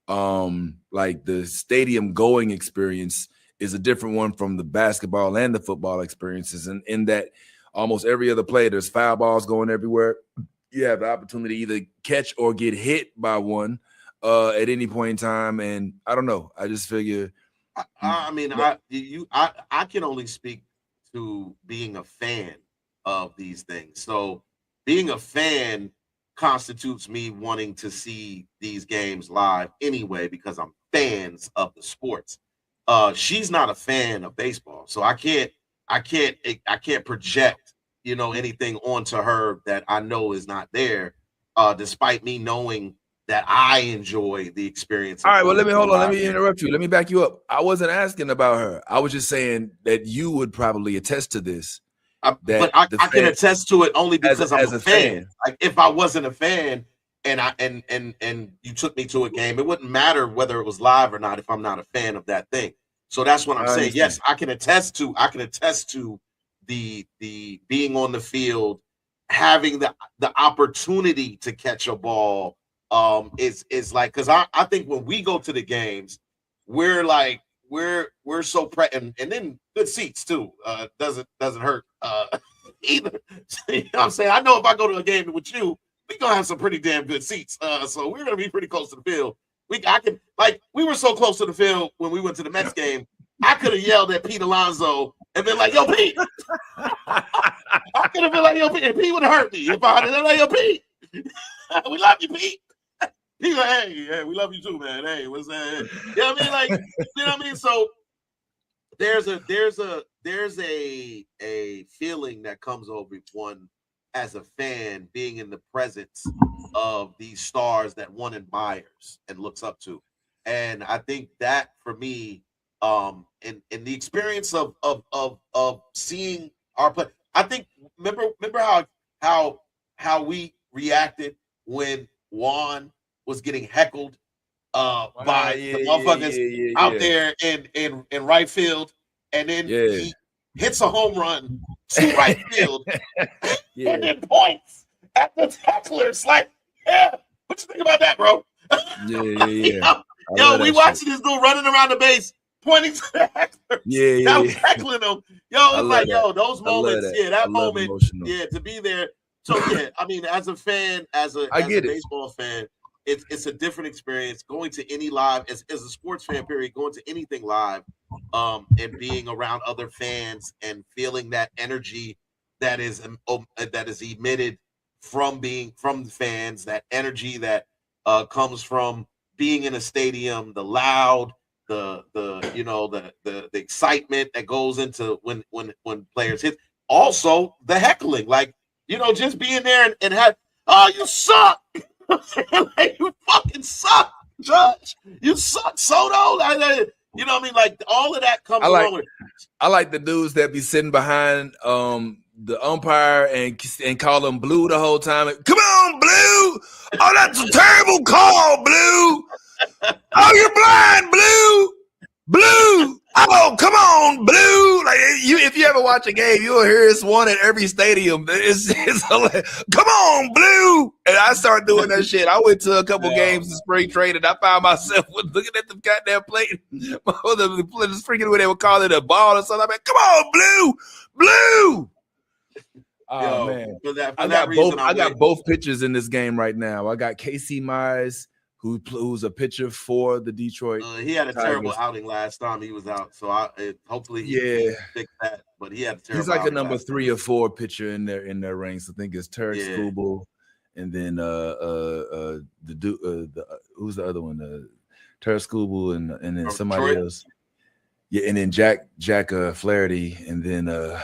like the stadium going experience is a different one from the basketball and the football experiences, and in that almost every other play, there's foul balls going everywhere. You have the opportunity to either catch or get hit by one at any point in time. And I don't know. I just figure. I can only speak to being a fan of these things. So being a fan constitutes me wanting to see these games live anyway, because I'm fans of the sports. She's not a fan of baseball, so I can't project, anything onto her that I know is not there, despite me knowing that I enjoy the experience. All right, well, let me interrupt you. Let me back you up. I wasn't asking about her. I was just saying that you would probably attest to this. I can attest to it only because I'm a fan. Like, if I wasn't a fan and you took me to a game, it wouldn't matter whether it was live or not if I'm not a fan of that thing. So that's what I'm saying. Yes, I can attest to the being on the field, having the opportunity to catch a ball. Is like, because I think when we go to the games, we're so and then good seats too. Doesn't hurt either. You know what I'm saying? I know if I go to a game with you, we're gonna have some pretty damn good seats. So we're gonna be pretty close to the field. We were so close to the field when we went to the Mets game. I could have yelled at Pete Alonso and been like, "Yo, Pete!" I could have been like, "Yo, Pete," and Pete would have hurt me if I had been like, "Yo, Pete, we love you, Pete." He's like, "Hey, we love you too, man. Hey, what's that?" You know what I mean? Like, you know what I mean? So there's a feeling that comes over one as a fan, being in the presence of these stars that one admires and looks up to. And I think that, for me, in the experience of seeing our play, I think remember how we reacted when Juan was getting heckled by the motherfuckers out there in right field, and then hits a home run to right field, Yeah. and then points at the tackler. It's like, yeah, what you think about that, bro? Yeah. Yo, we watching this dude running around the base, pointing to the hecklers. Yeah. Was tackling them. Yo, it's like, yo, those moments, that moment, emotional. to be there. So yeah, I mean, as a fan, as a baseball fan, it's a different experience going to any live as a sports fan. Period, going to anything live, and being around other fans and feeling that energy that is emitted from the fans, that energy that comes from being in a stadium, the loud, the excitement that goes into when players hit. Also, the heckling, like, just being there and have, oh, you suck. Like, you fucking suck, Judge. You suck, Soto. You know what I mean? Like, all of that comes along with it. I like the dudes that be sitting behind the umpire and call him Blue the whole time. Come on, Blue! Oh, that's a terrible call, Blue! Oh, you're blind, Blue! Blue! Oh, come on, Blue! Like, if you ever watch a game, you'll hear this one at every stadium. It's come on, Blue! And I started doing that shit. I went to a couple games in spring training, and I found myself looking at the goddamn plate. The freaking when they would call it a ball or something. I'm like, come on, Blue! Blue! Oh, man. I got both pitchers in this game right now. I got Casey Mize, who's a pitcher for the Detroit. He had a terrible outing last time he was out, so hopefully he fix that. But he had a terrible. He's like a number 3 or 4 pitcher in their ranks. I think it's Tarek Skubal, and then who's the other one? Tarek Skubal, and then somebody else. Yeah, and then Jack Flaherty, and then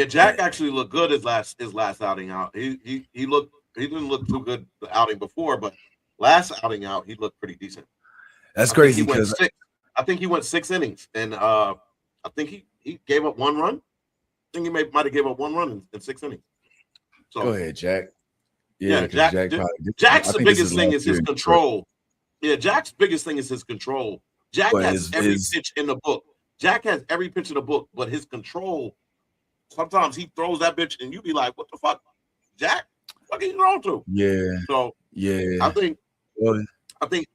Jack actually looked good his last outing out. He didn't look too good the outing before, but last outing out he looked pretty decent. That's crazy because I think he went 6 innings, and I think he gave up 1 run. I think he might have gave up 1 run in 6 innings. So go ahead, Jack. Jack's the biggest thing is his control. Yeah, Jack's biggest thing is his control. Jack has every pitch in the book. Jack has every pitch in the book, but his control. Sometimes he throws that bitch, and you be like, "What the fuck, Jack? What are you thrown to?" Yeah. So yeah, I think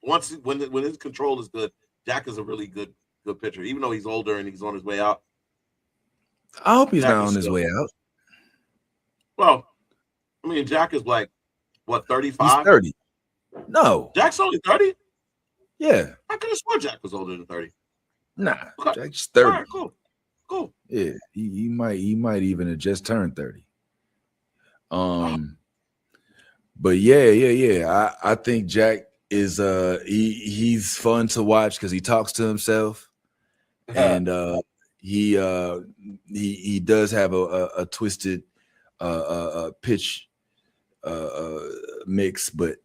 once when his control is good, Jack is a really good pitcher. Even though he's older and he's on his way out. I hope he's not on his way out. Well, I mean, Jack is like what 35? He's 30. No, Jack's only 30. Yeah, I could have sworn Jack was older than 30. Nah, okay. Jack's 30. All right, cool. Yeah, he might even have just turned 30. But yeah. I think Jack is he's fun to watch because he talks to himself, and he does have a twisted pitch mix, but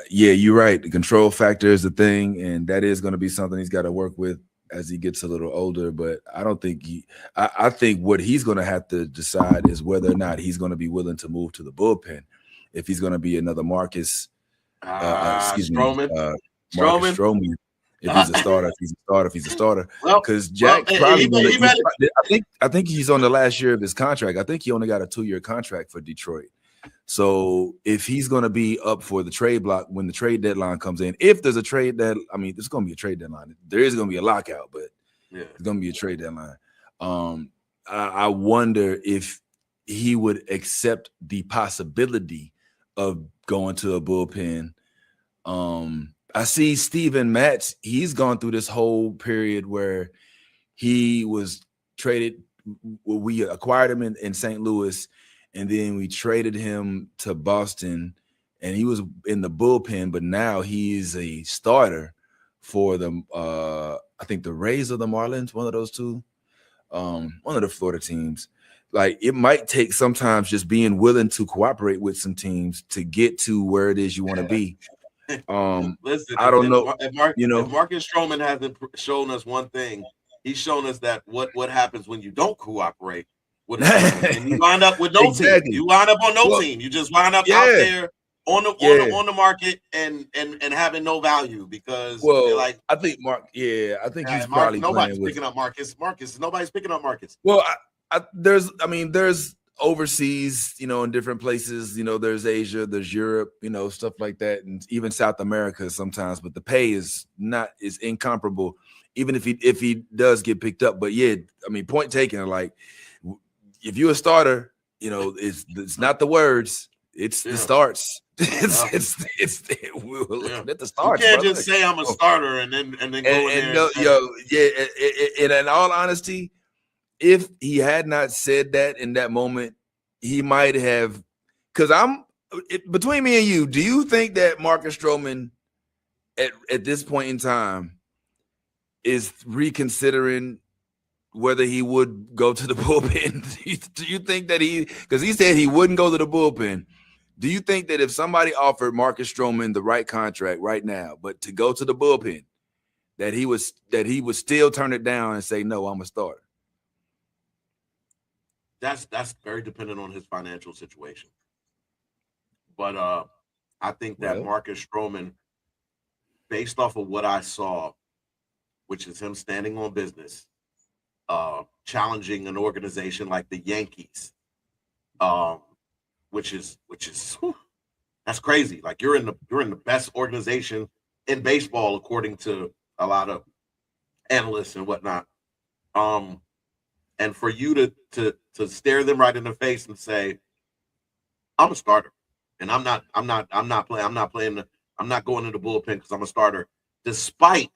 yeah, you're right. The control factor is the thing, and that is going to be something he's got to work with as he gets a little older. But I don't think I think what he's going to have to decide is whether or not he's going to be willing to move to the bullpen. If he's going to be another Marcus Stroman. Stroman. If he's a starter, because Jack probably. I think he's on the last year of his contract. I think he only got a 2-year contract for Detroit. So if he's going to be up for the trade block when the trade deadline comes in, if there's a trade there's going to be a trade deadline. There is going to be a lockout, but it's going to be a trade deadline. I wonder if he would accept the possibility of going to a bullpen. I see Steven Matz. He's gone through this whole period where he was traded. We acquired him in St. Louis, and then we traded him to Boston, and he was in the bullpen, but now he's a starter for the I think the Rays or the Marlins, one of those two, one of the Florida teams. Like, it might take sometimes just being willing to cooperate with some teams to get to where it is you want to be. Listen, I don't know. If Marcus Stroman hasn't shown us one thing, he's shown us that what happens when you don't cooperate. And you wind up with no team. You wind up on no team. You just wind up out there on the market and having no value because like I think he's probably nobody's playing with picking up Marcus. Nobody's picking up Marcus. Well, there's overseas, in different places, there's Asia, there's Europe, stuff like that, and even South America sometimes, but the pay is incomparable, even if he does get picked up. But yeah, I mean, point taken, like if you're a starter, it's not the words, it's the starts. It's we're looking at the starts. You can't just say I'm a starter and then go in there. And in all honesty, if he had not said that in that moment, he might have. Because between me and you, do you think that Marcus Stroman at this point in time is reconsidering whether he would go to the bullpen? Do you think that because he said he wouldn't go to the bullpen? Do you think that if somebody offered Marcus Stroman the right contract right now, but to go to the bullpen, that he would still turn it down and say, no, I'm a starter? That's very dependent on his financial situation. But I think that Marcus Stroman, based off of what I saw, which is him standing on business, challenging an organization like the Yankees, which is that's crazy. Like you're in the best organization in baseball according to a lot of analysts and whatnot. And for you to stare them right in the face and say, I'm a starter and I'm not going to the bullpen because I'm a starter, despite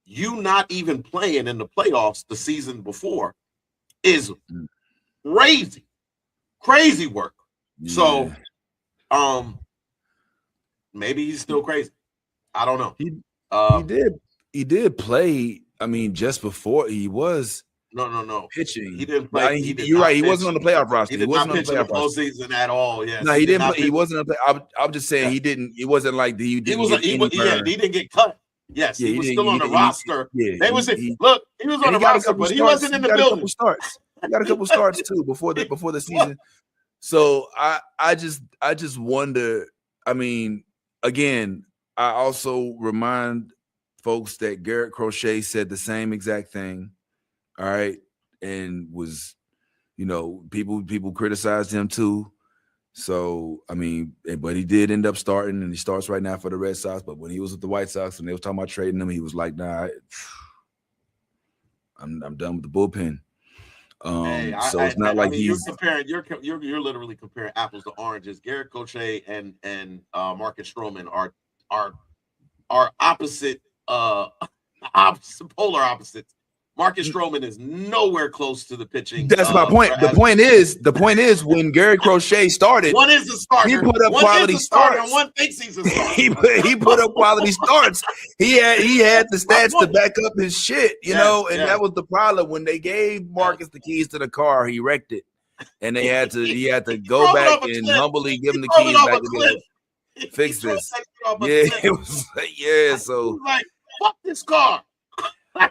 you not even playing in the playoffs the season before, is crazy work. Yeah. So, maybe he's still crazy. I don't know. He did play. I mean, just before he was pitching. He didn't play. You're right. He wasn't on the playoff roster. He wasn't on the playoff postseason at all. Yeah. No, he didn't. He wasn't. I'm just saying he didn't. It wasn't like he didn't. He didn't get cut. Yes, he was still on the roster. He was on the roster, but he wasn't in the building. He got a couple starts too before the season. So I just wonder. I mean, again, I also remind folks that Garrett Crochet said the same exact thing. All right, and was, people criticized him too. So I mean, but he did end up starting, and he starts right now for the Red Sox. But when he was with the White Sox and they was talking about trading him, he was like, "Nah, I'm done with the bullpen." So it's not like he's you're literally comparing apples to oranges. Garrett Crochet and Marcus Stroman are opposite polar opposites. Marcus Stroman is nowhere close to the pitching. That's my point. The point is when Garrett Crochet started, one is a starter. He put up quality starts. And one thinks he's a starter. he put up quality starts. He had the stats to back up his shit, that was the problem. When they gave Marcus the keys to the car, he wrecked it. And he had to go back and humbly give him the keys back to fix this. It was so like, fuck this car.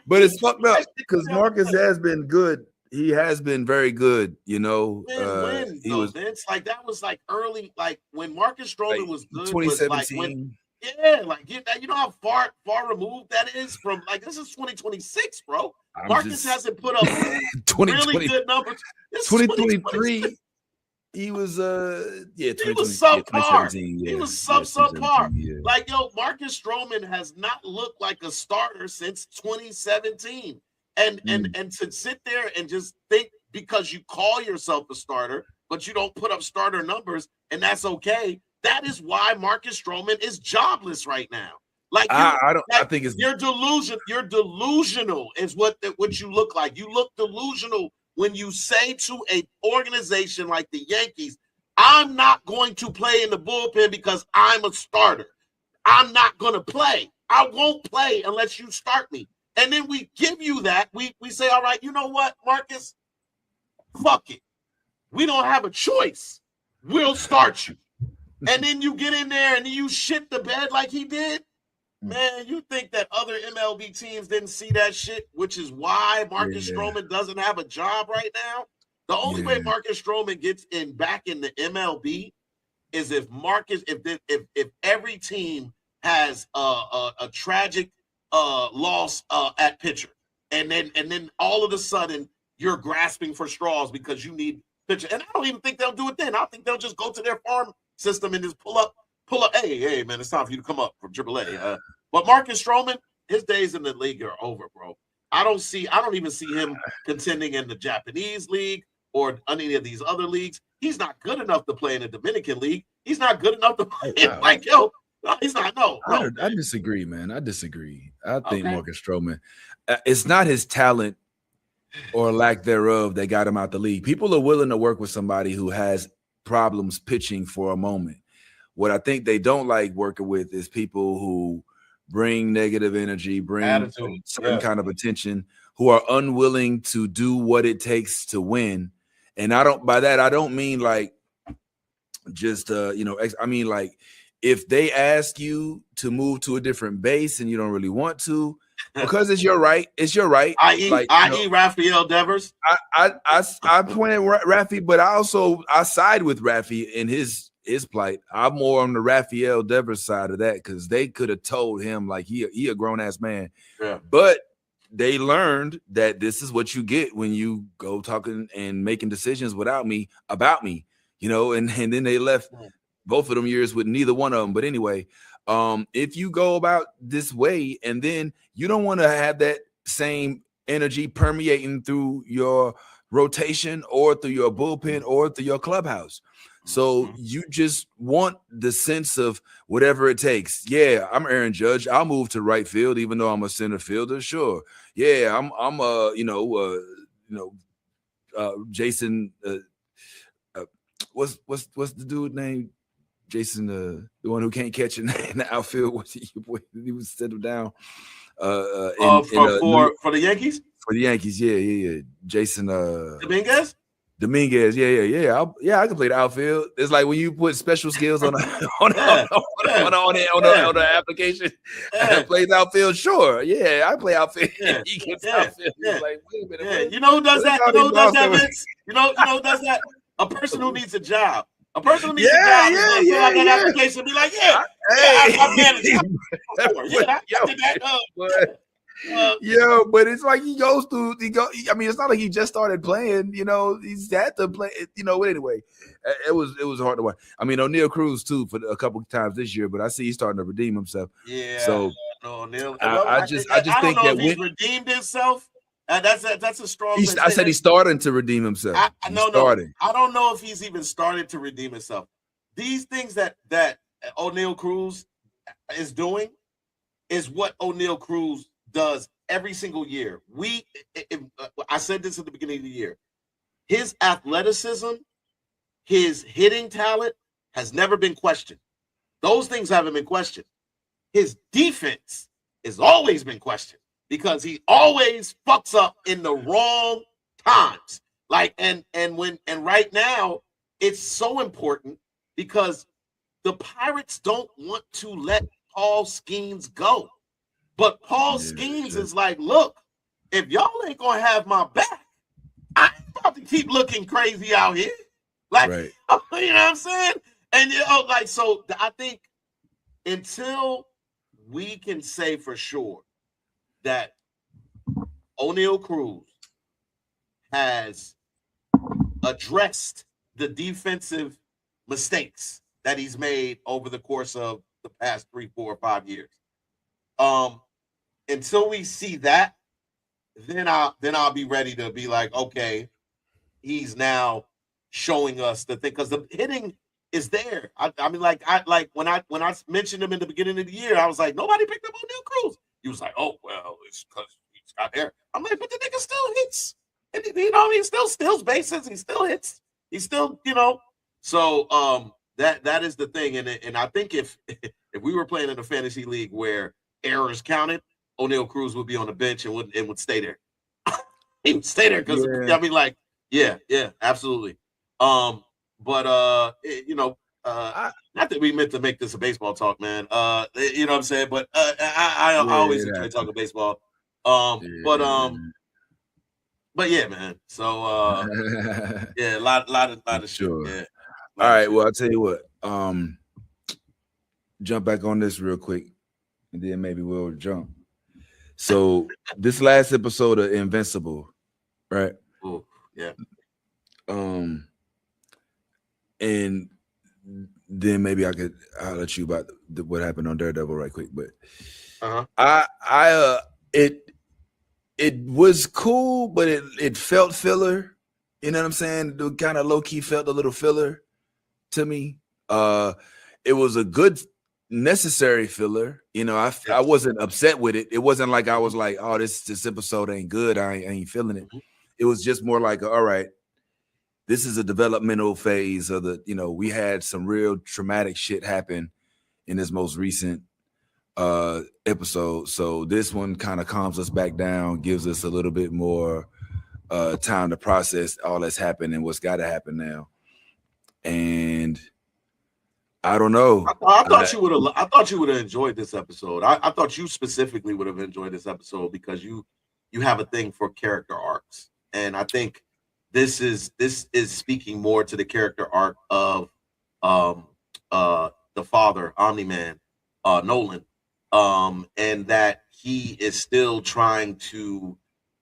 But it's fucked up because Marcus has been good. He has been very good, Vince, like that was like early, like when Marcus Stroman was good. 2017. You know how far removed that is from. Like this is 2026, bro. Marcus hasn't put up really good numbers. 2023. He was he was subpar. He was subpar. Yeah. Like Marcus Stroman has not looked like a starter since 2017. And to sit there and just think because you call yourself a starter, but you don't put up starter numbers, and that's okay. That is why Marcus Stroman is jobless right now. Like I think it's you're delusional. You're delusional is what you look like. You look delusional when you say to an organization like the Yankees, I'm not going to play in the bullpen because I'm a starter. I'm not going to play. I won't play unless you start me. And then we give you that. We say, all right, you know what, Marcus? Fuck it. We don't have a choice. We'll start you. And then you get in there and you shit the bed like he did. Man, you think that other MLB teams didn't see that shit, which is why Marcus Stroman doesn't have a job right now. The only way Marcus Stroman gets back in the MLB is if Marcus, if every team has a tragic loss at pitcher, and then all of a sudden you're grasping for straws because you need pitcher. And I don't even think they'll do it then. I think they'll just go to their farm system and just pull up. Hey, man, it's time for you to come up from AAA. But Marcus Stroman, his days in the league are over, bro. I don't even see him contending in the Japanese league or any of these other leagues. He's not good enough to play in the Dominican league. He's not good enough to play like, yo, no, he's not. No. I disagree, man. I disagree. I think Marcus Stroman, it's not his talent or lack thereof that got him out the league. People are willing to work with somebody who has problems pitching for a moment. What I think they don't like working with is people who bring negative energy, bring attitude, certain kind of attention, who are unwilling to do what it takes to win. And I don't mean like just I mean like if they ask you to move to a different base and you don't really want to, because it's your right. I.e. Rafael Devers. I pointed Rafi, but I side with Rafi in his plight. I'm more on the Rafael Devers side of that because they could have told him like he a grown ass man. Yeah. But they learned that this is what you get when you go talking and making decisions about me, and then they left both of them years with neither one of them. But anyway, if you go about this way and then you don't want to have that same energy permeating through your rotation or through your bullpen or through your clubhouse. So you just want the sense of whatever it takes. Yeah, I'm Aaron Judge. I'll move to right field, even though I'm a center fielder. Sure. Yeah, I'm Jason. What's the dude name? Jason, the one who can't catch it in the outfield. He was settled down. For the Yankees. For the Yankees, yeah. Jason. Dominguez. Dominguez, yeah. I can play the outfield. It's like when you put special skills on the application. Plays outfield, sure. Yeah, I play outfield. He gets outfield. Yeah. Like, wait a minute. You know who does that? You know who does that, Vince? You know who does that? A person who needs a job. A person who needs a job. That application be like, I managed. I did that. But it's like he goes. I mean, it's not like he just started playing. He's had to play. But anyway, it was hard to watch. I mean, O'Neal Cruz too for a couple of times this year, but I see he's starting to redeem himself. Yeah. So O'Neal. I just think that he's redeemed himself. That's a strong. I said he's starting to redeem himself. I don't know if he's even started to redeem himself. These things that O'Neal Cruz is doing is what O'Neal Cruz does every single year. I said this at the beginning of the year. His athleticism, his hitting talent has never been questioned. Those things haven't been questioned. His defense has always been questioned because he always fucks up in the wrong times. And right now it's so important because the Pirates don't want to let Paul Skeens go. But Paul Skeens is like, look, if y'all ain't gonna have my back, I ain't about to keep looking crazy out here. Like, you know what I'm saying? And so I think until we can say for sure that O'Neal Cruz has addressed the defensive mistakes that he's made over the course of the past 3, 4, or 5 years. Until we see that, then I'll be ready to be like, okay, he's now showing us the thing because the hitting is there. I mean, when I mentioned him in the beginning of the year, I was like, nobody picked up O'Neal Cruz. He was like, oh well, it's because he's got hair. I'm like, but the nigga still hits, and he still steals bases. He still hits. He still, So that is the thing, and I think if we were playing in a fantasy league where errors counted, O'Neal Cruz would be on the bench and would stay there. He would stay there because I mean, like, yeah, absolutely. Not that we meant to make this a baseball talk, man. You know what I'm saying? But I always enjoy talking baseball. But yeah, man. So a lot of shit. Yeah. All right. Well, I'll tell you what. jump back on this real quick, and then maybe we'll jump. So this last episode of Invincible, right? Oh, yeah. And then maybe I'll let you about what happened on Daredevil right quick. But it was cool, but it felt filler. You know what I'm saying? It kind of low key felt a little filler to me. It was a good, necessary filler. You know, I wasn't upset with it. It wasn't like I was like, oh, this episode ain't good. I ain't feeling it. It was just more like, all right, this is a developmental phase of the, you know, we had some real traumatic shit happen in this most recent episode. So this one kind of calms us back down, gives us a little bit more time to process all that's happened and what's got to happen now. And I don't know. I thought you would have enjoyed this episode. I thought you specifically would have enjoyed this episode because you have a thing for character arcs, and I think this is speaking more to the character arc of the father, Omni-Man, Nolan, and that he is still trying to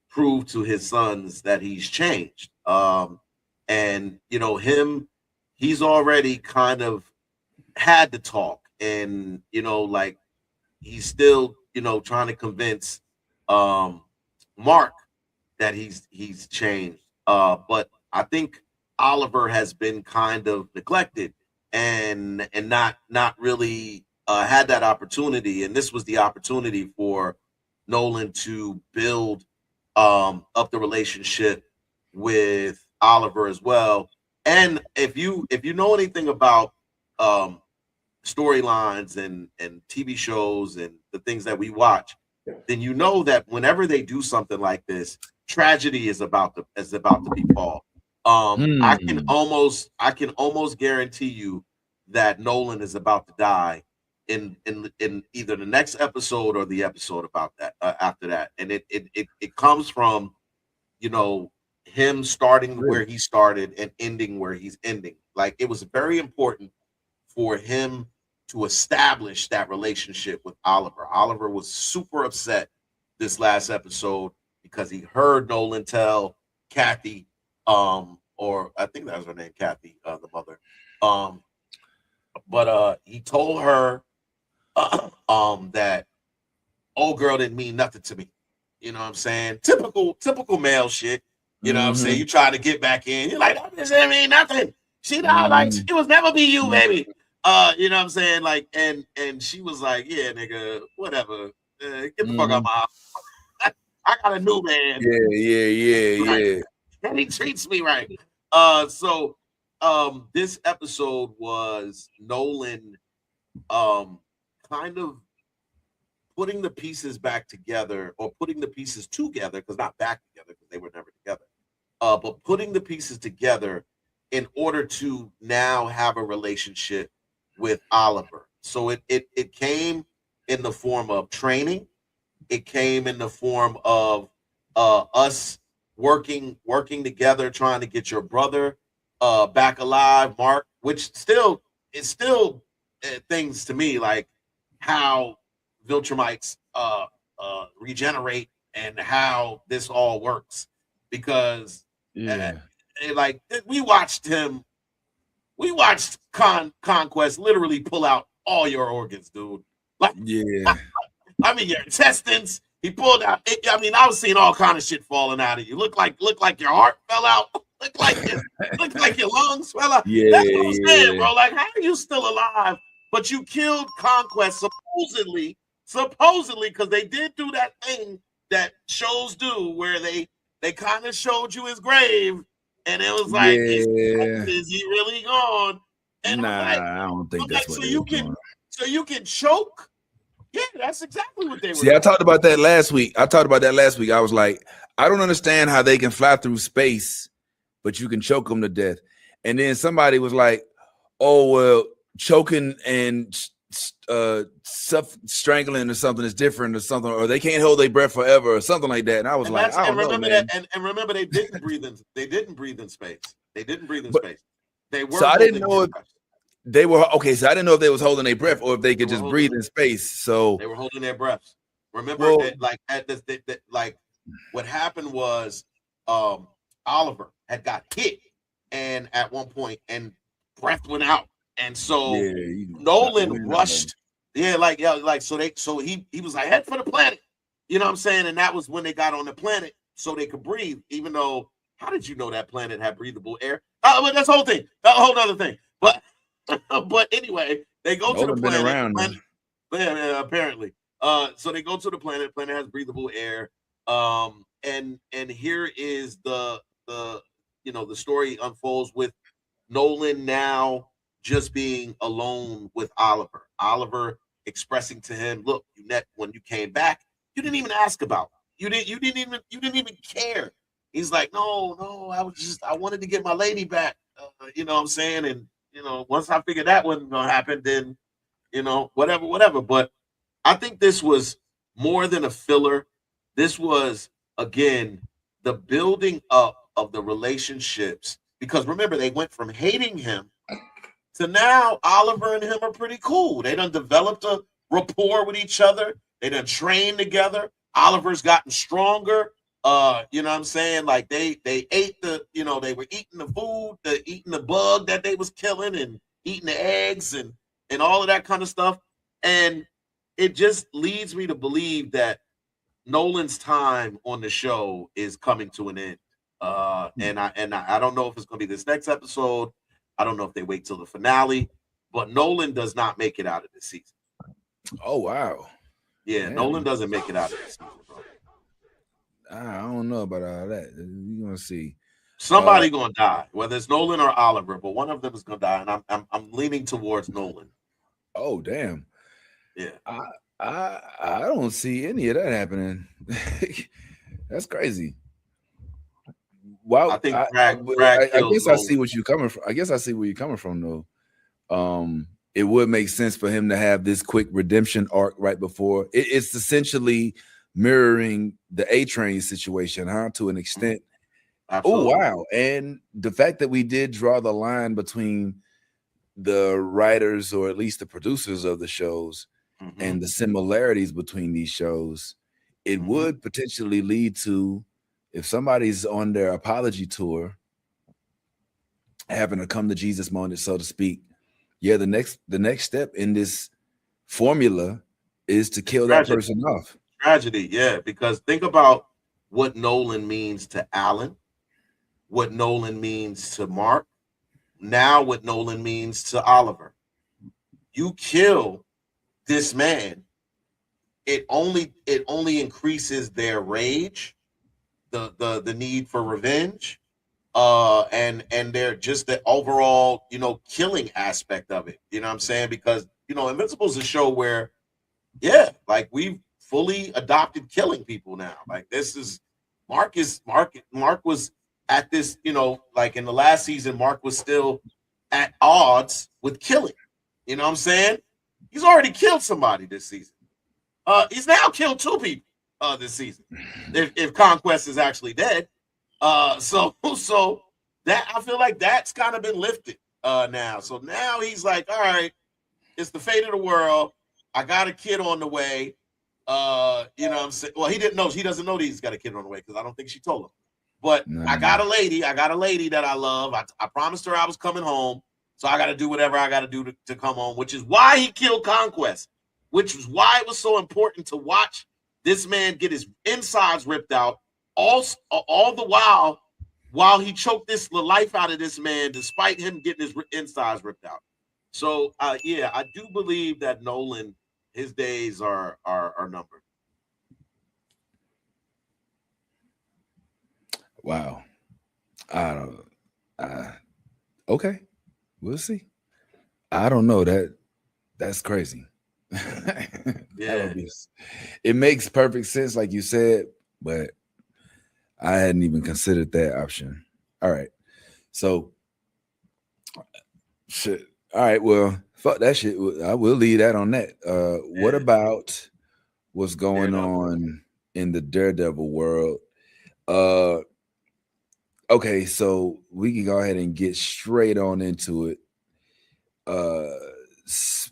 prove to his sons that he's changed. And you know, he's already kind of had to talk, and you know, like he's still, you know, trying to convince Mark that he's changed. But I think Oliver has been kind of neglected and not really had that opportunity. And this was the opportunity for Nolan to build up the relationship with Oliver as well. And if you know anything about storylines and TV shows and the things that we watch, then you know that whenever they do something like this, tragedy is about to befall. I can almost guarantee you that Nolan is about to die in either the next episode or the episode about that after that, and it comes from, you know, him starting where he started and ending where he's ending. Like, it was very important for him to establish that relationship with Oliver. Oliver was super upset this last episode because he heard Nolan tell Kathy, or I think that was her name, Kathy, the mother. But he told her that old girl didn't mean nothing to me. You know what I'm saying? Typical male shit. You know what I'm saying? You try to get back in. You're like, that doesn't mean nothing. She not like, it was never be you, baby. You know what I'm saying? Like, and she was like, yeah, nigga, whatever. Get the fuck out of my house. I got a new man. Yeah. And he treats me right. So this episode was Nolan kind of putting the pieces back together, or putting the pieces together, because not back together, because they were never together. But putting the pieces together in order to now have a relationship with Oliver. So it came in the form of training. It came in the form of us working together, trying to get your brother back alive, Mark, which it's still things to me like how Viltrumites regenerate and how this all works, because like we watched Conquest literally pull out all your organs, dude. Like, I mean, your intestines. He pulled out. I mean, I was seeing all kind of shit falling out of you. Look like your heart fell out. Look like your lungs fell out. Yeah, that's what I'm saying, bro. Like, how are you still alive? But you killed Conquest supposedly, because they did do that thing that shows do, where they kind of showed you his grave, and it was like, is he really gone? And nah, like, I don't think that's what so you can choke. Yeah, that's exactly what they were. See, I talked about that last week. I was like, I don't understand how they can fly through space, but you can choke them to death. And then somebody was like, oh, well, choking and strangling or something is different, or something, or they can't hold their breath forever or something like that. And I was like, I don't know, man. And remember, they didn't breathe in space. They didn't breathe in space. They were. So I didn't know They were okay. So I didn't know if they was holding their breath or if they could just breathe in space. So they were holding their breaths. Remember, well, that, like at this, like what happened was, Oliver had got hit, and at one point, and breath went out, and so yeah, Nolan rushed. Yeah, so he was like, head for the planet. You know what I'm saying? And that was when they got on the planet so they could breathe. Even though, how did you know that planet had breathable air? But that's the whole thing. That's a whole other thing. But but anyway, they go to the planet. Been around, yeah, apparently. So they go to the planet. Planet has breathable air. And here is the the story unfolds with Nolan now just being alone with Oliver. Oliver expressing to him, "Look, when you came back, you didn't even ask about. You didn't even care." He's like, "No, I wanted to get my lady back." You know what I'm saying? And once I figured that wasn't gonna happen, then whatever. But I think this was more than a filler. This was, again, the building up of the relationships, because remember, they went from hating him to now Oliver and him are pretty cool. They done developed a rapport with each other. They done trained together. Oliver's gotten stronger. You know what I'm saying? Like they ate they were eating the food, eating the bug that they was killing, and eating the eggs and all of that kind of stuff. And it just leads me to believe that Nolan's time on the show is coming to an end. And I don't know if it's going to be this next episode. I don't know if they wait till the finale, but Nolan does not make it out of this season. Oh wow! Yeah, man. Nolan doesn't make it out of this season, bro. I don't know about all that. You're gonna see. Somebody gonna die, whether it's Nolan or Oliver, but one of them is gonna die, and I'm leaning towards Nolan. Oh damn! Yeah, I don't see any of that happening. That's crazy. Wow, I think I guess Nolan. I see what you're coming from. I guess I see where you're coming from, though. It would make sense for him to have this quick redemption arc right before. It's essentially mirroring the A-Train situation, huh? To an extent. Absolutely. Oh wow! And the fact that we did draw the line between the writers, or at least the producers of the shows, and the similarities between these shows, it would potentially lead to, if somebody's on their apology tour, having a come to Jesus moment, so to speak. Yeah, the next step in this formula is to kill that person off. Tragedy, yeah, because think about what Nolan means to Alan, what Nolan means to Mark, now what Nolan means to Oliver. You kill this man, it only increases their rage, the need for revenge, and they're just the overall killing aspect of it. You know what I'm saying? Because Invincible is a show where, yeah, like we've fully adopted killing people now. Like this is Mark was at this, like in the last season, Mark was still at odds with killing. You know what I'm saying? He's already killed somebody this season. He's now killed 2 people this season. If Conquest is actually dead. So that, I feel like that's kind of been lifted now. So now he's like, all right, it's the fate of the world. I got a kid on the way. You know what I'm saying? Well, he doesn't know that he's got a kid on the way because I don't think she told him. But I got a lady that I love. I promised her I was coming home. So I got to do whatever I got to do to come home, which is why he killed Conquest, which was why it was so important to watch this man get his insides ripped out all the while he choked the life out of this man, despite him getting his insides ripped out. So, yeah, I do believe that Nolan, his days are numbered. Wow. Okay. We'll see. I don't know. That's crazy. Yeah. It makes perfect sense, like you said, but I hadn't even considered that option. All right. So shit. All right. Well, fuck that shit. I will leave that on that. What about what's going on in the Daredevil world? Okay, so we can go ahead and get straight on into it. Where's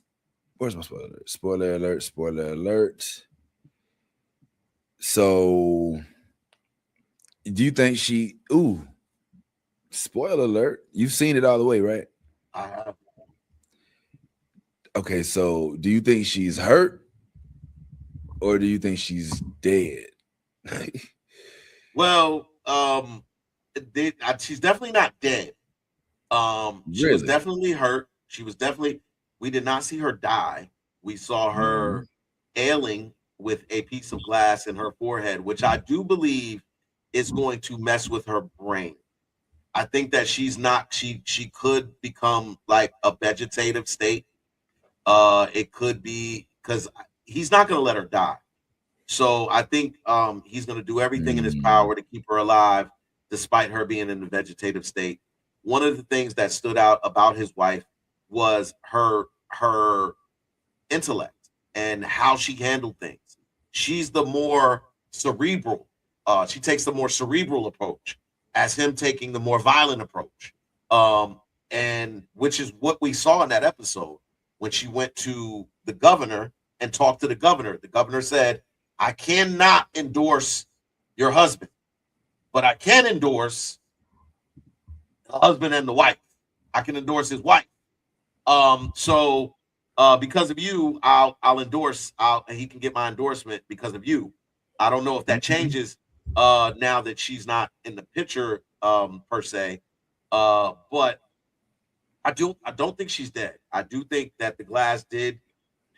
my spoiler alert? Spoiler alert, spoiler alert. So do you think she spoiler alert? You've seen it all the way, right? I have. Okay, so do you think she's hurt or do you think she's dead? Well, she's definitely not dead. She was Really? definitely hurt. We did not see her die. We saw her ailing with a piece of glass in her forehead, which I do believe is going to mess with her brain. I think that she could become like a vegetative state. It could be because he's not going to let her die. So I think he's going to do everything in his power to keep her alive, despite her being in a vegetative state. One of the things that stood out about his wife was her intellect and how she handled things. She's the more cerebral. She takes the more cerebral approach, as him taking the more violent approach. And which is what we saw in that episode when she went to the governor and talked to the governor. The governor said, I cannot endorse your husband, but I can endorse the husband and the wife. I can endorse his wife. So because of you, I'll endorse. He can get my endorsement because of you. I don't know if that changes now that she's not in the picture per se. But I don't think she's dead. I do think that the glass did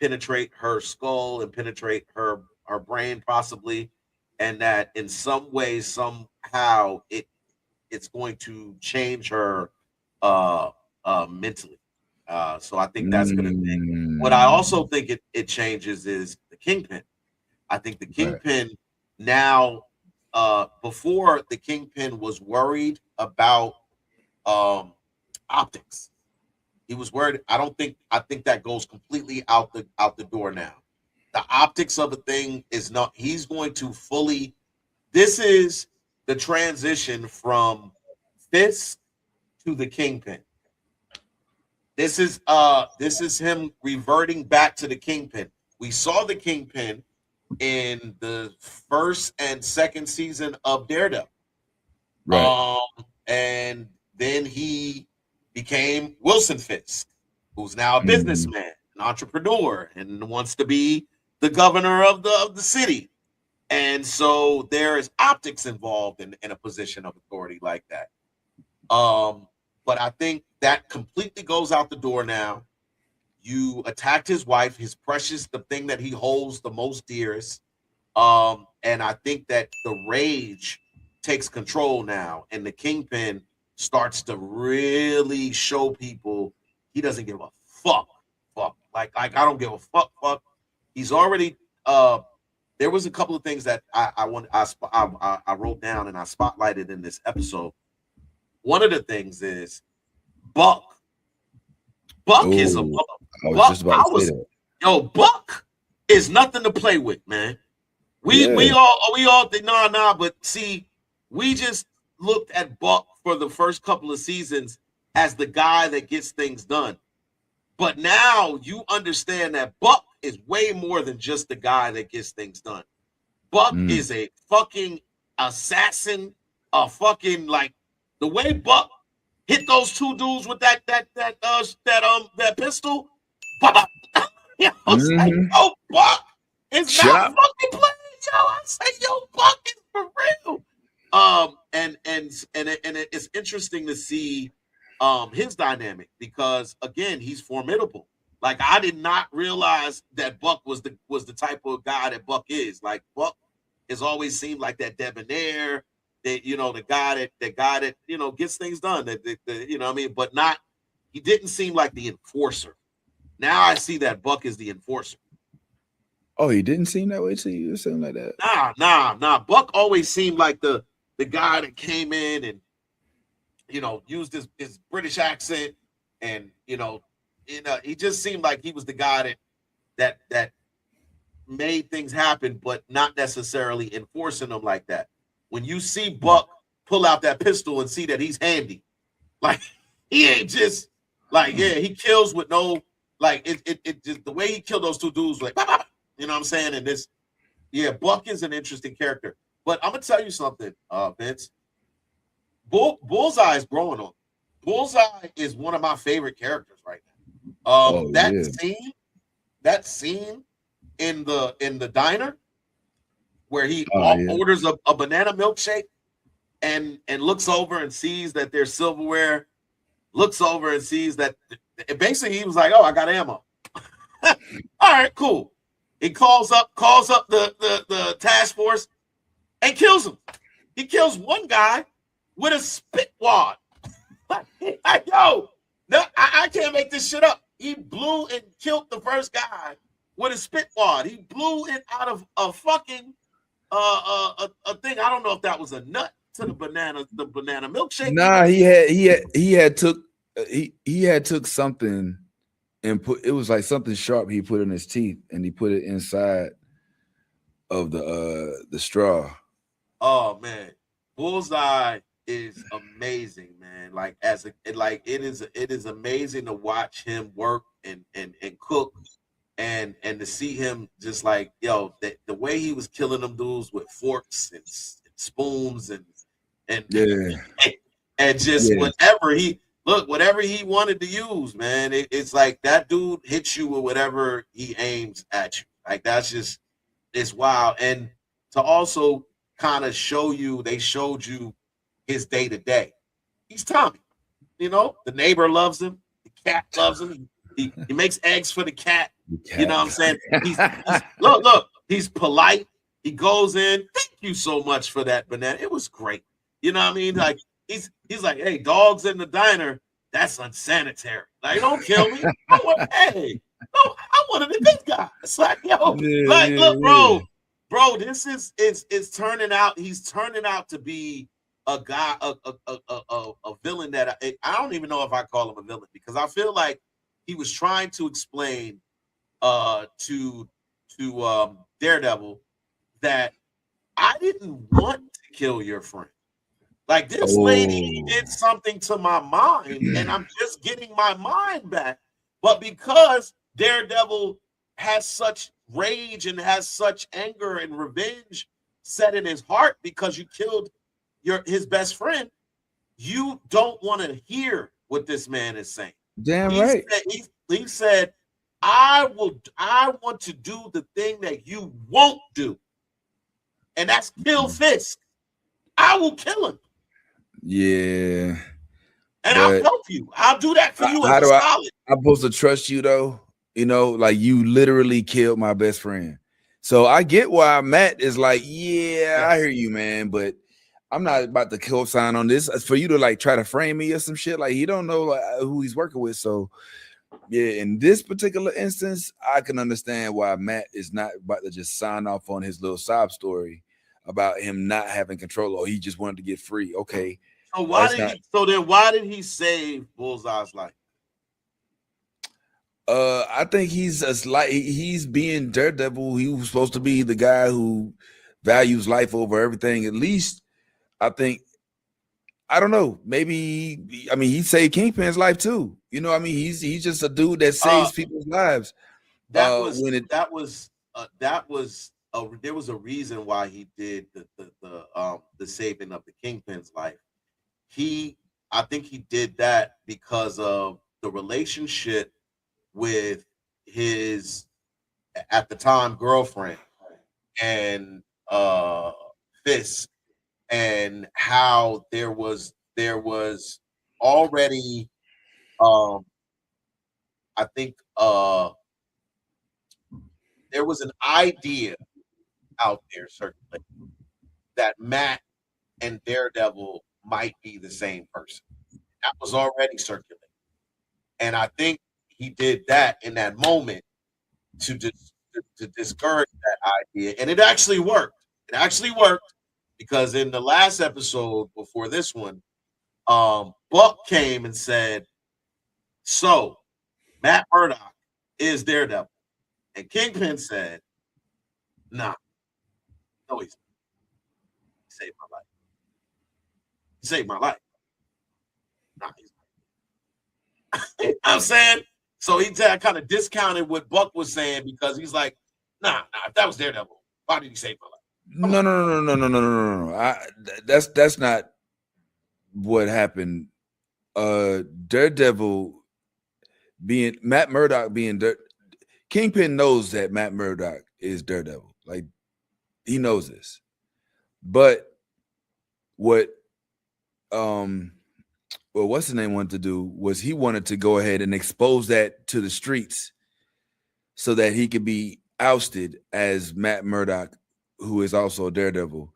penetrate her skull and penetrate her brain possibly, and that in some way, somehow it's going to change her mentally. So I think that's going to be. What I also think it changes is the Kingpin. I think the Kingpin now, before the Kingpin was worried about optics. He was worried. I think that goes completely out the door now. The optics of a thing is not. He's going to fully. This is the transition from Fisk to the Kingpin. This is him reverting back to the Kingpin. We saw the Kingpin in the first and second season of Daredevil. Right. And then he became Wilson Fisk, who's now a businessman, an entrepreneur, and wants to be the governor of the city. And so there is optics involved in a position of authority like that. But I think that completely goes out the door now. You attacked his wife, his precious, the thing that he holds the most dearest. And I think that the rage takes control now, and the Kingpin starts to really show people he doesn't give a fuck. Like I don't give a fuck. He's already there was a couple of things that I wrote down and I spotlighted in this episode. One of the things is Buck. Buck is a Buck. I was just about to say that. Yo, Buck is nothing to play with, man. We all think nah, but see, we just looked at Buck for the first couple of seasons as the guy that gets things done. But now you understand that Buck is way more than just the guy that gets things done. Buck is a fucking assassin, a fucking like the way Buck hit those two dudes with that pistol. I was like, yo, Buck is not fucking playing. Yo, I say, yo, Buck is for real. And it's interesting to see his dynamic because again, he's formidable. Like I did not realize that Buck was the type of guy that Buck is. Like Buck has always seemed like that debonair, that the guy that gets things done. That you know what I mean, but not. He didn't seem like the enforcer. Now I see that Buck is the enforcer. Oh, he didn't seem that way to you, or something like that. Nah. Buck always seemed like the guy that came in and used his British accent, and he just seemed like he was the guy that made things happen, but not necessarily enforcing them like that. When you see Buck pull out that pistol and see that he's handy, like he ain't just Like, yeah, he kills with no like it just the way he killed those two dudes, like, bah, bah, you know what I'm saying? And this, yeah, Buck is an interesting character. But I'm gonna tell you something, Vince. Bullseye is growing on. Bullseye is one of my favorite characters right now. Oh yeah. That scene in the diner where he Oh yeah. orders a banana milkshake and looks over and sees that there's silverware, looks over and sees that basically he was like, oh, I got ammo. All right, cool. He calls up the task force and kills him. He kills one guy with a spit wad. Like, yo, no, I can't make this shit up. He blew and killed the first guy with a spit wad. He blew it out of a fucking a thing. I don't know if that was a nut to the banana milkshake. Nah, he had took something and put it was like something sharp he put in his teeth and he put it inside of the straw. Oh man, Bullseye is amazing, man. Like it is amazing to watch him work and cook and to see him just like, yo, the way he was killing them dudes with forks and spoons and Yeah. and just Yeah. whatever he wanted to use, man. It's like that dude hits you with whatever he aims at you. Like that's just, it's wild. And to also kind of they showed you his day to day. He's Tommy, you know. The neighbor loves him. The cat loves him. He makes eggs for the cat. You know what I'm saying? He's look. He's polite. He goes in. Thank you so much for that banana. It was great. You know what I mean? Like he's like, hey, dogs in the diner. That's unsanitary. Like, don't kill me. I'm one of the good guys. It's like, yo, look, bro, this is turning out. He's turning out to be a guy, a villain that I don't even know if I call him a villain because I feel like he was trying to explain to Daredevil that I didn't want to kill your friend. Like this lady did something to my mind, and I'm just getting my mind back. But because Daredevil has such rage and has such anger and revenge set in his heart because you killed his best friend, you don't want to hear what this man is saying. Damn right. He said, I want to do the thing that you won't do, and that's kill Fisk. I will kill him. Yeah. And I'll help you. I'll do that for you. I'm supposed to trust you though. You know, like you literally killed my best friend. So I get why Matt is like, yeah, I hear you, man, but I'm not about to co-sign on this. For you to like try to frame me or some shit. Like he don't know like, who he's working with. So yeah, in this particular instance, I can understand why Matt is not about to just sign off on his little sob story about him not having control or he just wanted to get free. Okay. So why did he save Bullseye's life? I think he's being Daredevil. He was supposed to be the guy who values life over everything. At least I think, I don't know. Maybe he saved Kingpin's life too. You know, he's just a dude that saves people's lives. There was a reason why he did the saving of the Kingpin's life. I think he did that because of the relationship with his at the time girlfriend and Fisk, and how there was already I think there was an idea out there certainly that Matt and Daredevil might be the same person. That was already circulating. And I think he did that in that moment to discourage that idea. And it actually worked. It actually worked because in the last episode before this one, Buck came and said, so Matt Murdock is Daredevil. And Kingpin said, nah, no, he saved my life. He saved my life. Nah, I'm saying? So he kind of discounted what Buck was saying because he's like, nah, if that was Daredevil, why did he save my life? No. That's not what happened. Daredevil being Matt Murdock being Kingpin knows that Matt Murdock is Daredevil. Like, he knows this. But what what's his name wanted to do was he wanted to go ahead and expose that to the streets so that he could be ousted as Matt Murdock, who is also Daredevil.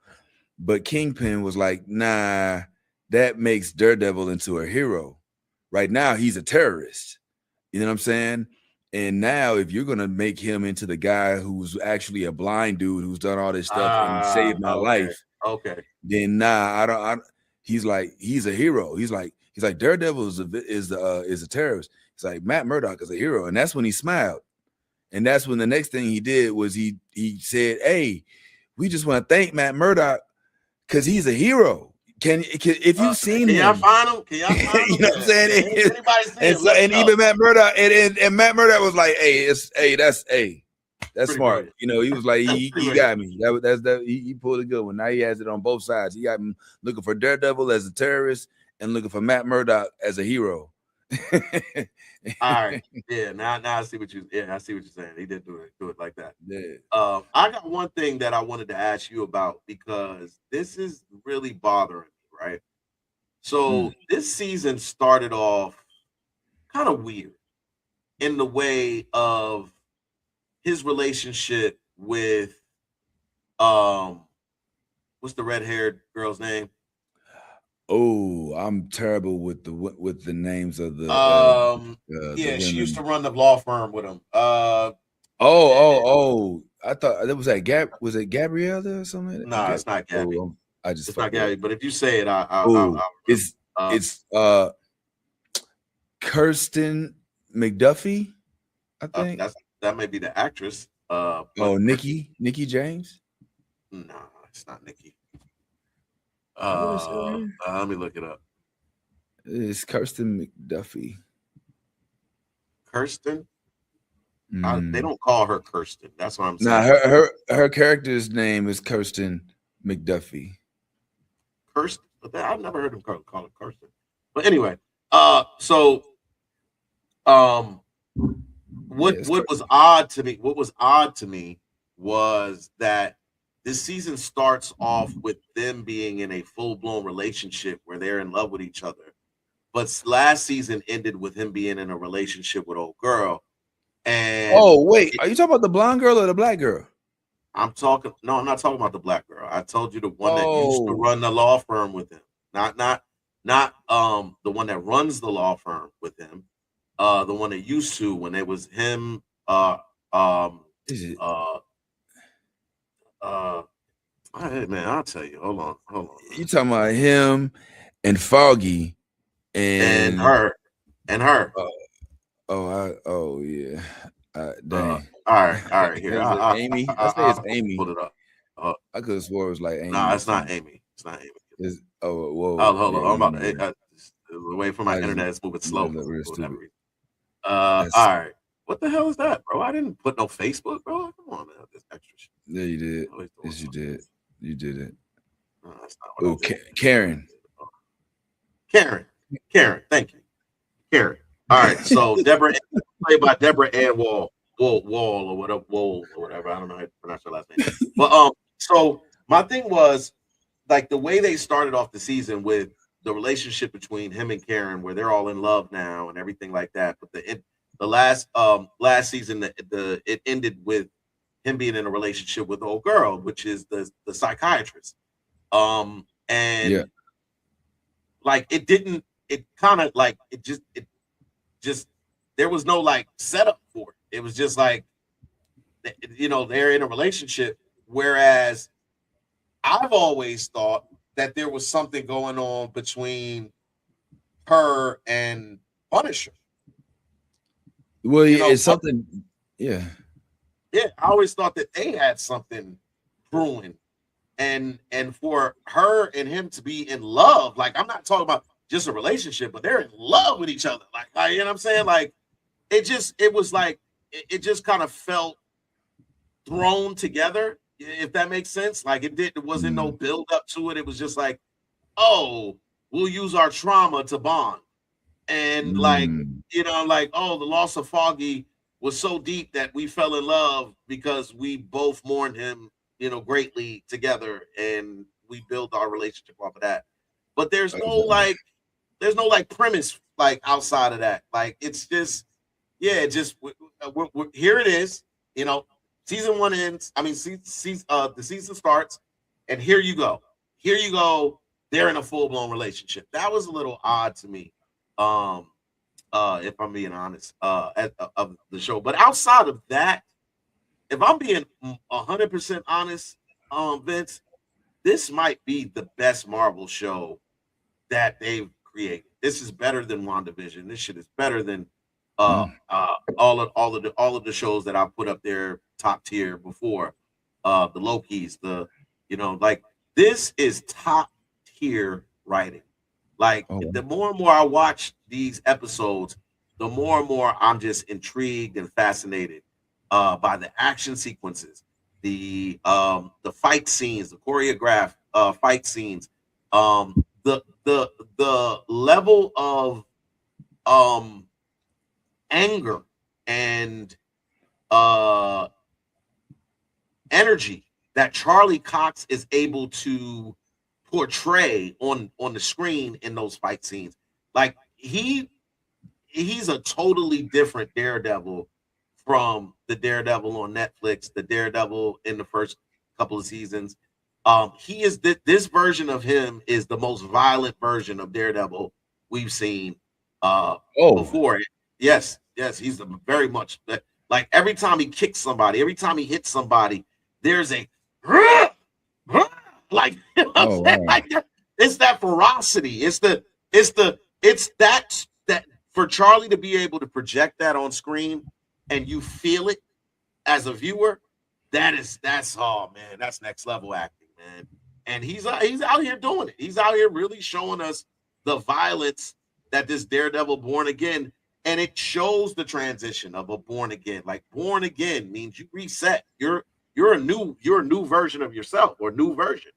But Kingpin was like, nah, that makes Daredevil into a hero. Right now, he's a terrorist. You know what I'm saying? And now, if you're gonna make him into the guy who's actually a blind dude who's done all this stuff and saved my life, then nah, I don't. He's like, he's a hero. He's like Daredevil is a terrorist. It's like Matt Murdock is a hero, and that's when he smiled. And that's when the next thing he did was he said, "Hey, we just want to thank Matt Murdock because he's a hero. If you've seen him, can y'all find him? Can y'all find him? You know what I'm saying? And even Matt Murdock, and Matt Murdock was like, that's smart. Brilliant. You know, he was like, he got me. He pulled a good one. Now he has it on both sides. He got him looking for Daredevil as a terrorist and looking for Matt Murdock as a hero. All right, yeah. Now I see what I see what you're saying. He did do it like that. Yeah. I got one thing that I wanted to ask you about because this is really bothering me, right? So this season started off kind of weird in the way of his relationship with what's the red-haired girl's name? Oh, I'm terrible with the names of the she used to run the law firm with him. I thought that was was it Gabriella or something? No, it's not Gabby. It's not Gabby, but if you say it, it's Kirsten McDuffie, I think. That may be the actress. Nikki James? No, it's not Nikki. Let me look it up. It's Kirsten McDuffie. Kirsten? They don't call her Kirsten. That's what I'm saying. Nah, her character's name is Kirsten McDuffie. Kirsten? But I've never heard him call it Kirsten. But anyway, what was odd to me was that this season starts off with them being in a full-blown relationship where they're in love with each other. But last season ended with him being in a relationship with old girl. And are you talking about the blonde girl or the black girl? I'm not talking about the black girl. I told you the one that used to run the law firm with him. Not the one that runs the law firm with him. The one that used to when it was him hey, man, I'll tell you. Hold on. You talking about him and Foggy and her. Yeah. Dang. All right. Here, Amy. I say it's Amy. Pull it up. I could have swore it was like Amy. No, it's not Amy. It's not Amy. Whoa. Hold on. I'm about away from my internet. It's moving slow. All right. What the hell is that, bro? I didn't put no Facebook, bro. Come on, man. This extra shit. Yeah, you did. Yes, you did. You did it. No, that's not what Karen. Thank you. Karen. All right. So Deborah, played by Deborah Ann Wall or whatever. I don't know how to pronounce her last name. But so my thing was like the way they started off the season with the relationship between him and Karen, where they're all in love now and everything like that. But the last season, it ended with him being in a relationship with the old girl, which is the psychiatrist. Like it didn't. It kind of like it just there was no like setup for it. It was just like, they're in a relationship. Whereas I've always thought that there was something going on between her and Punisher. Well, it's something. Yeah. Yeah, I always thought that they had something brewing, and for her and him to be in love. Like I'm not talking about just a relationship, but they're in love with each other. Like you know what I'm saying? Like it just kind of felt thrown together, if that makes sense. Like it wasn't no build up to it. It was just like, oh, we'll use our trauma to bond. And like, you know, like, oh, the loss of Foggy was so deep that we fell in love because we both mourned him, you know, greatly together, and we built our relationship off of that. But there's no premise like outside of that. Like it's just, yeah, just here it is. You know, season 1 ends. I mean, the season starts, and here you go. Here you go. They're in a full blown relationship. That was a little odd to me. If I'm being honest, of the show. But outside of that, if I'm being 100% honest, Vince, this might be the best Marvel show that they've created. This is better than WandaVision. This shit is better than all of the shows that I put up there top tier before. The Lokis, like this is top tier writing. Like the more and more I watch these episodes, the more and more I'm just intrigued and fascinated by the action sequences, the fight scenes, the choreographed fight scenes, the level of anger and energy that Charlie Cox is able to portray on the screen in those fight scenes. Like he's a totally different Daredevil from the Daredevil on Netflix, the Daredevil in the first couple of seasons. He is this version of him is the most violent version of Daredevil we've seen before. Yes, he's very much like every time he kicks somebody, every time he hits somebody, there's a like, you know what I'm saying? Like it's that ferocity. It's that for Charlie to be able to project that on screen and you feel it as a viewer. That's oh man, that's next level acting, man. And he's out here doing it. He's out here really showing us the violence that this Daredevil Born Again, and it shows the transition of a born again. Like born again means you reset. You're a new version of yourself, or new version.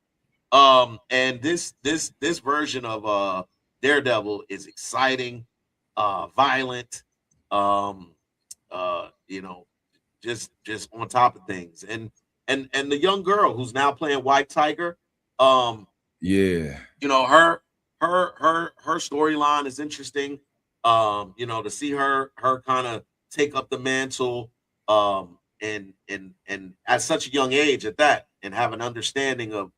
And this version of Daredevil is exciting, violent, just on top of things. And the young girl who's now playing White Tiger, her storyline is interesting. To see her kind of take up the mantle, and at such a young age at that, and have an understanding of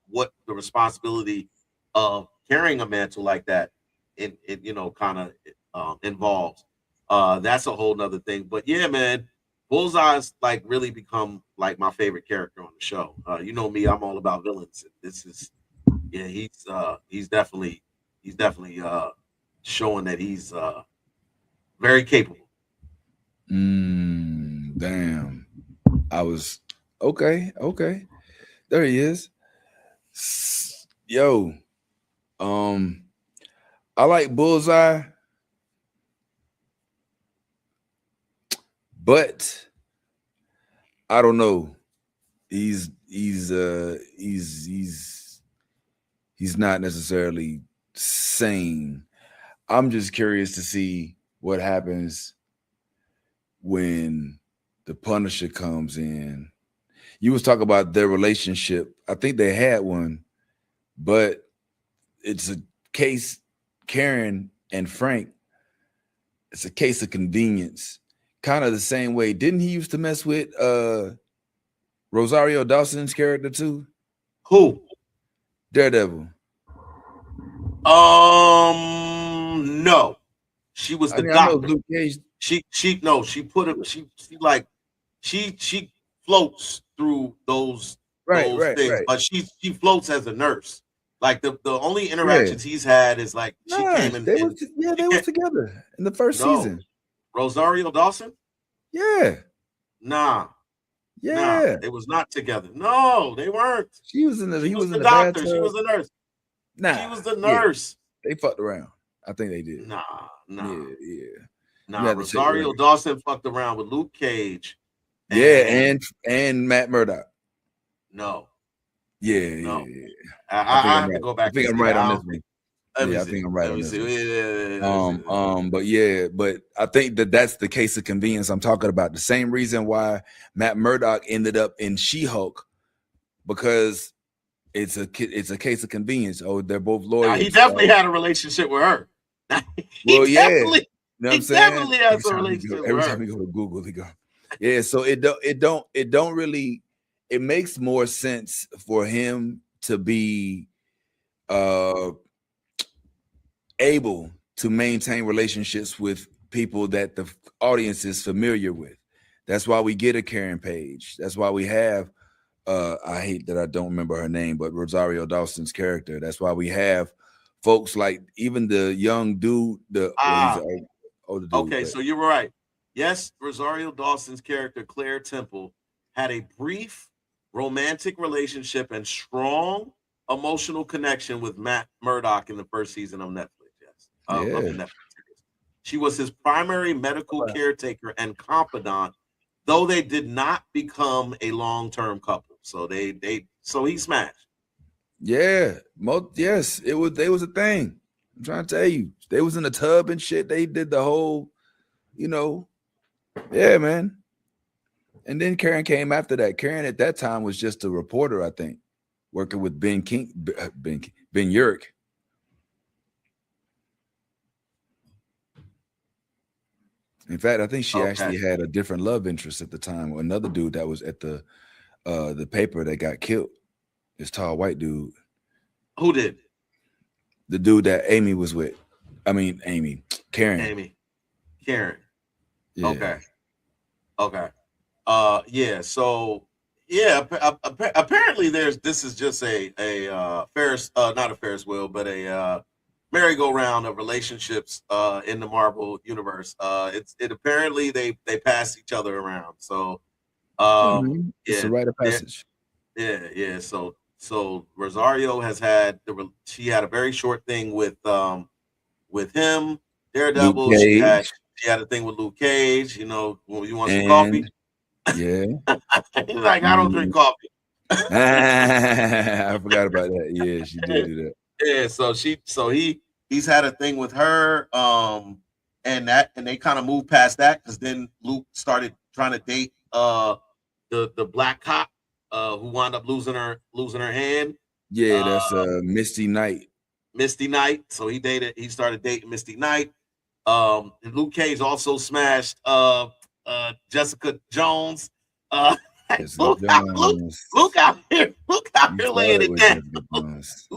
what the responsibility of carrying a mantle like that involves. That's a whole nother thing. But yeah, man, Bullseye's like really become like my favorite character on the show. You know me, I'm all about villains. This is he's definitely showing that he's very capable. Damn. I was okay. There he is. Yo. I like Bullseye, but I don't know. He's not necessarily sane. I'm just curious to see what happens when the Punisher comes in. You was talking about their relationship. I think they had one, but it's a case, Karen and Frank, it's a case of convenience. Kind of the same way. Didn't he used to mess with Rosario Dawson's character too? Who? Daredevil. No. She was the doctor. Luke Cage. She floats through those things, right. But she floats as a nurse. Like the only interactions he's had is like she came in. They were together in the first season. Rosario Dawson? Yeah. Nah. They was not together. No, they weren't. She was in the doctor. She was the nurse. Nah. She was the nurse. They fucked around. I think they did. Nah. You have to check Rosario Dawson fucked around with Luke Cage. And Matt Murdock. No. Yeah. I have to go back. I think I'm right on this one. I think I'm right on this one. But I think that's the case of convenience I'm talking about. The same reason why Matt Murdock ended up in She-Hulk, because it's a case of convenience. Oh, they're both lawyers. He definitely had a relationship with her. Well, yeah. Definitely, you know what I'm saying? Definitely has a relationship with her. Every time we go to Google, they go. Yeah, so it don't really. It makes more sense for him to be able to maintain relationships with people that the audience is familiar with. That's why we get a Karen Page. That's why we have I hate that I don't remember her name, but Rosario Dawson's character. That's why we have folks like even the young dude, he's an older dude. Okay, so you were right. Yes, Rosario Dawson's character, Claire Temple, had a brief romantic relationship and strong emotional connection with Matt Murdock in the first season of Netflix. Yes. Of the Netflix series. She was his primary medical caretaker and confidant, though they did not become a long-term couple. So so he smashed. Yeah. Yes, they was a thing. I'm trying to tell you. They was in the tub and shit. They did the whole, yeah, man. And then Karen came after that. Karen at that time was just a reporter, I think, working with Ben Urich. In fact, I think she actually had a different love interest at the time. Another dude that was at the paper that got killed. This tall white dude. Who did? The dude that Amy was with. I mean, Karen. Karen. Yeah. Okay. Yeah. So yeah. Apparently, this is just a Ferris, not a Ferris wheel, but a merry-go-round of relationships in the Marvel universe. It apparently they pass each other around. So it's a rite of passage. Yeah. So Rosario she had a very short thing with him, Daredevil. She had a thing with Luke Cage. When you want some coffee. Yeah. He's like, I don't drink coffee. I forgot about that. Yeah, she did do that. Yeah, so he's had a thing with her, and they kind of moved past that because then Luke started trying to date the black cop who wound up losing her hand. Yeah, that's Misty Knight. So he started dating Misty Knight. Luke Cage also smashed Jessica Jones. Luke out here laying it down. That's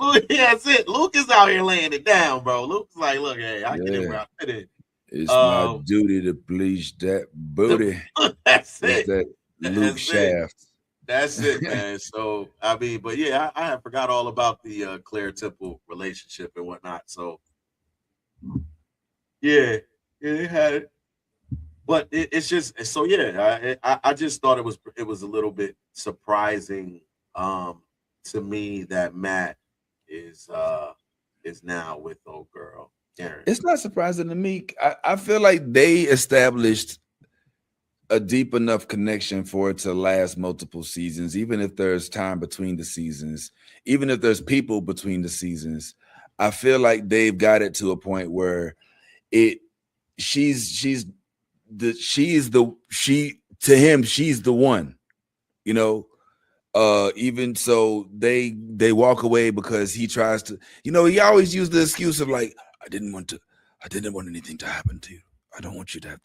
it. Luke is out here laying it down, bro. Luke's like, look, hey, I get it where I fit in. It's my duty to please that booty. That's it. That Luke shaft. That's it, man. So but yeah, I forgot all about the Claire Temple relationship and whatnot. So yeah, they had it. But it's just so yeah. I just thought it was a little bit surprising to me that Matt is now with old girl Karen. It's not surprising to me. I feel like they established a deep enough connection for it to last multiple seasons, even if there's time between the seasons, even if there's people between the seasons. I feel like they've got it to a point where she's the one, even so they walk away because he tries to, he always used the excuse of like, I didn't want anything to happen to you. I don't want you to have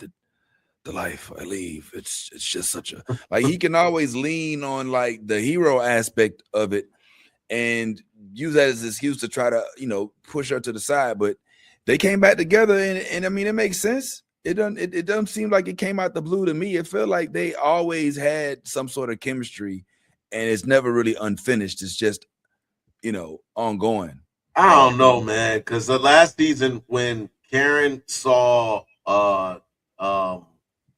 the life I leave. It's just such a, like, he can always lean on like the hero aspect of it and use that as an excuse to try to, push her to the side. But they came back together and I mean, it makes sense. It doesn't seem like it came out the blue to me. It felt like they always had some sort of chemistry, and it's never really unfinished. It's just, ongoing. I don't know, man, because the last season when Karen saw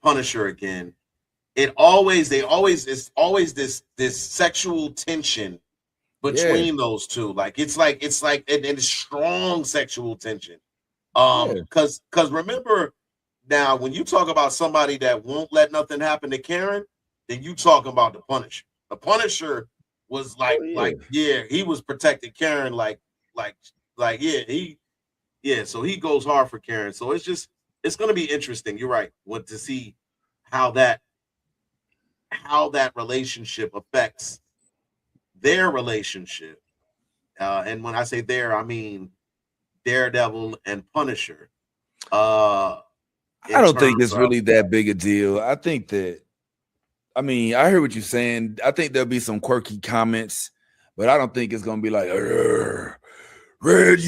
Punisher again, it's always this sexual tension between those two. Like it's like and strong sexual tension. Because remember now, when you talk about somebody that won't let nothing happen to Karen, then you talking about the Punisher. The Punisher was like he was protecting Karen so he goes hard for Karen. So it's gonna be interesting. You're right. What to see how that relationship affects their relationship. And when I say their, I mean Daredevil and Punisher. I don't think it's really that big a deal. I think that, I mean, I hear what you're saying. I think there'll be some quirky comments, but I don't think it's gonna be like, Red,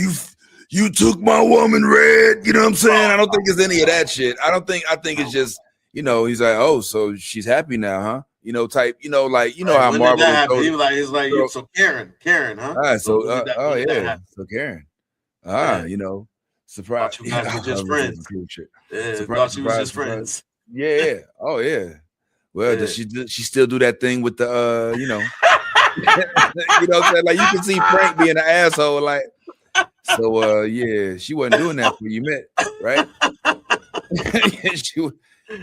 you took my woman, Red. You know what I'm saying? I don't think it's any of that shit. I think it's just, he's like, oh, so she's happy now, huh? Type, like, how when Marvel did that happen? He's like, so Karen, huh? All right, so Karen. Surprise. Thought you guys were just friends. Thought you was just friends. Yeah. Oh yeah. Well, does she still do that thing with the you know what I'm saying? Like, you can see Frank being an asshole, like, so yeah, she wasn't doing that before you met, right?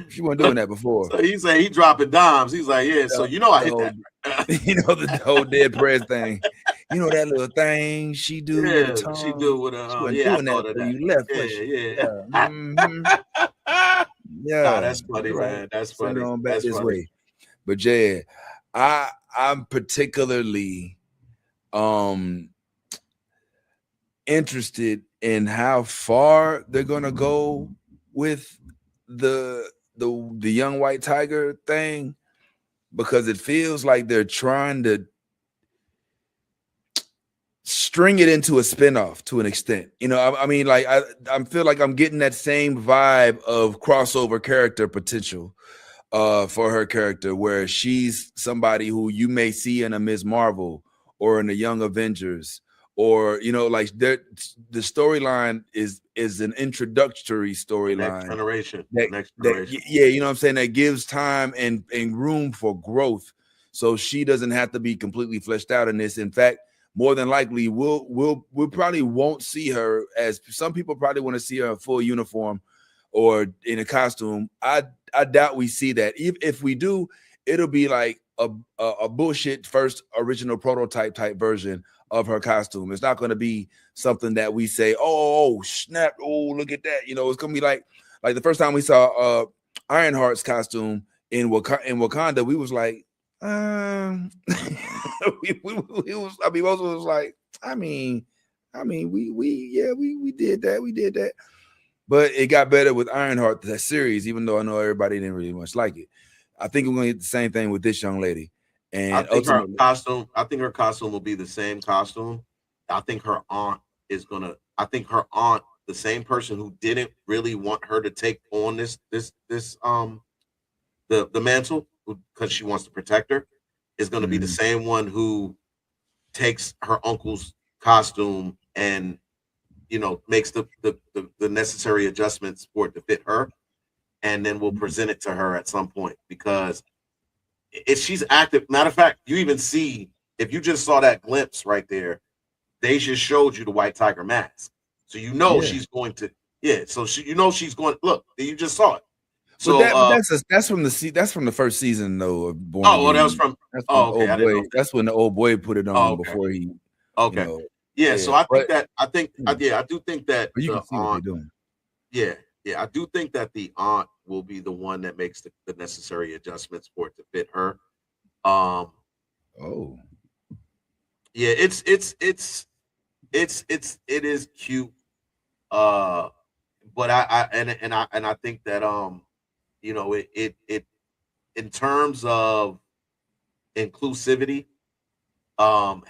She wasn't doing that before. So he said he dropping dimes. He's like, yeah, so I hit that. The whole dead press thing. That little thing she do with her tongue. She do with her. She wasn't doing that before you left. Nah, that's funny, man. That's funny. On back this way. But yeah, I'm particularly interested in how far they're gonna go with the young white tiger thing, because it feels like they're trying to string it into a spinoff to an extent. I mean, like, I feel like I'm getting that same vibe of crossover character potential for her character, where she's somebody who you may see in a Ms. Marvel or in the Young Avengers, or like the storyline is an introductory storyline. Next generation. Yeah, you know what I'm saying? That gives time and room for growth, so she doesn't have to be completely fleshed out in this. In fact, more than likely, we'll probably won't see her, as some people probably want to see her in full uniform or in a costume. I doubt we see that. If we do, it'll be like a bullshit first original prototype type version of her costume. It's not going to be something that we say, oh snap, oh look at that. It's going to be like the first time we saw Ironheart's costume in Wakanda, we was like, most of us was like, we did that, but it got better with Ironheart, that series, even though I know everybody didn't really much like it. I think we're gonna get the same thing with this young lady. And I think her costume will be the same costume. I think her aunt, the same person who didn't really want her to take on the mantle, because she wants to protect her, is going to be the same one who takes her uncle's costume and makes the necessary adjustments for it to fit her, and then we'll present it to her at some point. Because if she's active, matter of fact, you even see, if you just saw that glimpse right there, they just showed you the white tiger mask, so she's going to she's going, look, you just saw it. So that's from the first season though of Born. Oh, well, that was from Old Boy. That's when the Old Boy put it on before he. Okay. So I do think that you can see what they're doing. Yeah, I do think that the aunt will be the one that makes the necessary adjustments for it to fit her. Yeah, it is cute. But I think that it in terms of inclusivity,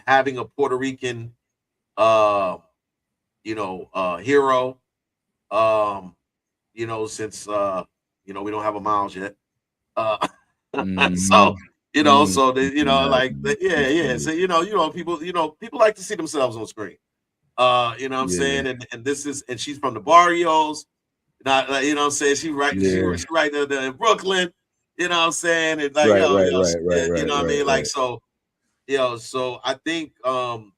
having a Puerto Rican hero, since we don't have a Miles yet, so so people like to see themselves on screen, I'm saying, and she's from the barrios, not I'm saying, she right there in Brooklyn, I'm saying, and like, so So I think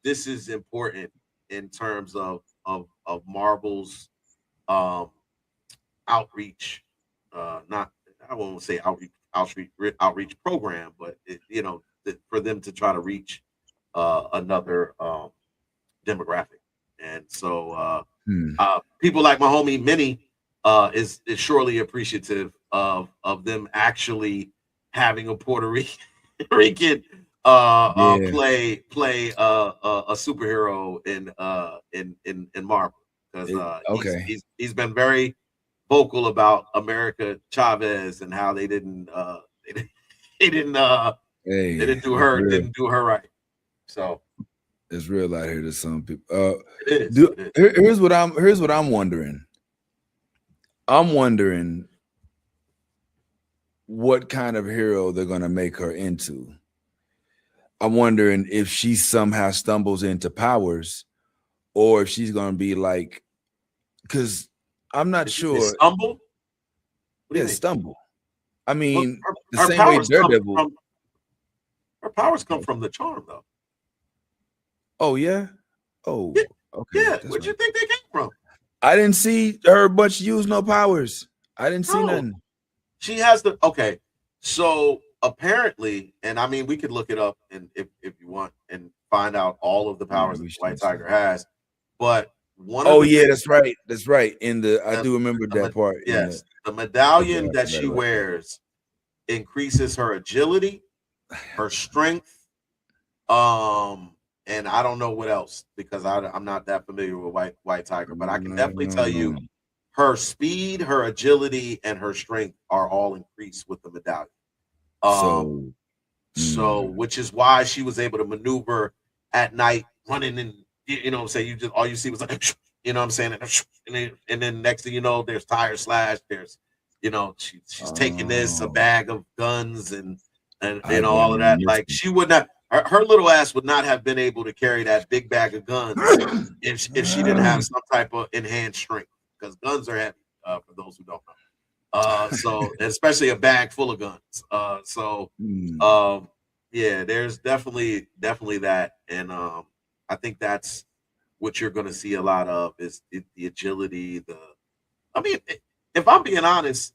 this is important in terms of Marvel's um outreach, not I won't say outreach program, but for them to try to reach another demographic. And so people like my homie Minnie is surely appreciative of them actually having a Puerto Rican play a superhero in Marvel, because he's been very vocal about America Chavez and how they didn't they didn't do her right. So it's real out here to some people. Here's what I'm wondering. I'm wondering what kind of hero they're gonna make her into. I'm wondering if she somehow stumbles into powers, or if she's gonna be like, because I'm not sure. Stumble? Yeah, stumble. I mean, the same way Daredevil. Her powers come from the charm, though. Oh yeah. Oh yeah. Okay. Yeah. Where'd you think they came from? I didn't see her much use no powers. I didn't see nothing. She has the okay. So apparently, and I mean, we could look it up and if you want and find out all of the powers that White Tiger has. But that's right. That's right. I do remember that part. Yes, the medallion that she wears increases her agility, her strength, and I don't know what else because I'm not that familiar with White Tiger, but I can definitely tell you her speed, her agility, and her strength are all increased with the medallion. So which is why she was able to maneuver at night, running and what I'm saying, all you see was like, you know what I'm saying, and then next thing you know, there's tire slash, there's she's taking a bag of guns and all of that. Like she would not. Her little ass would not have been able to carry that big bag of guns if she didn't have some type of enhanced strength, because guns are heavy, for those who don't know. So especially a bag full of guns. There's definitely that, and I think that's what you're going to see a lot of is the agility. I mean, if I'm being honest,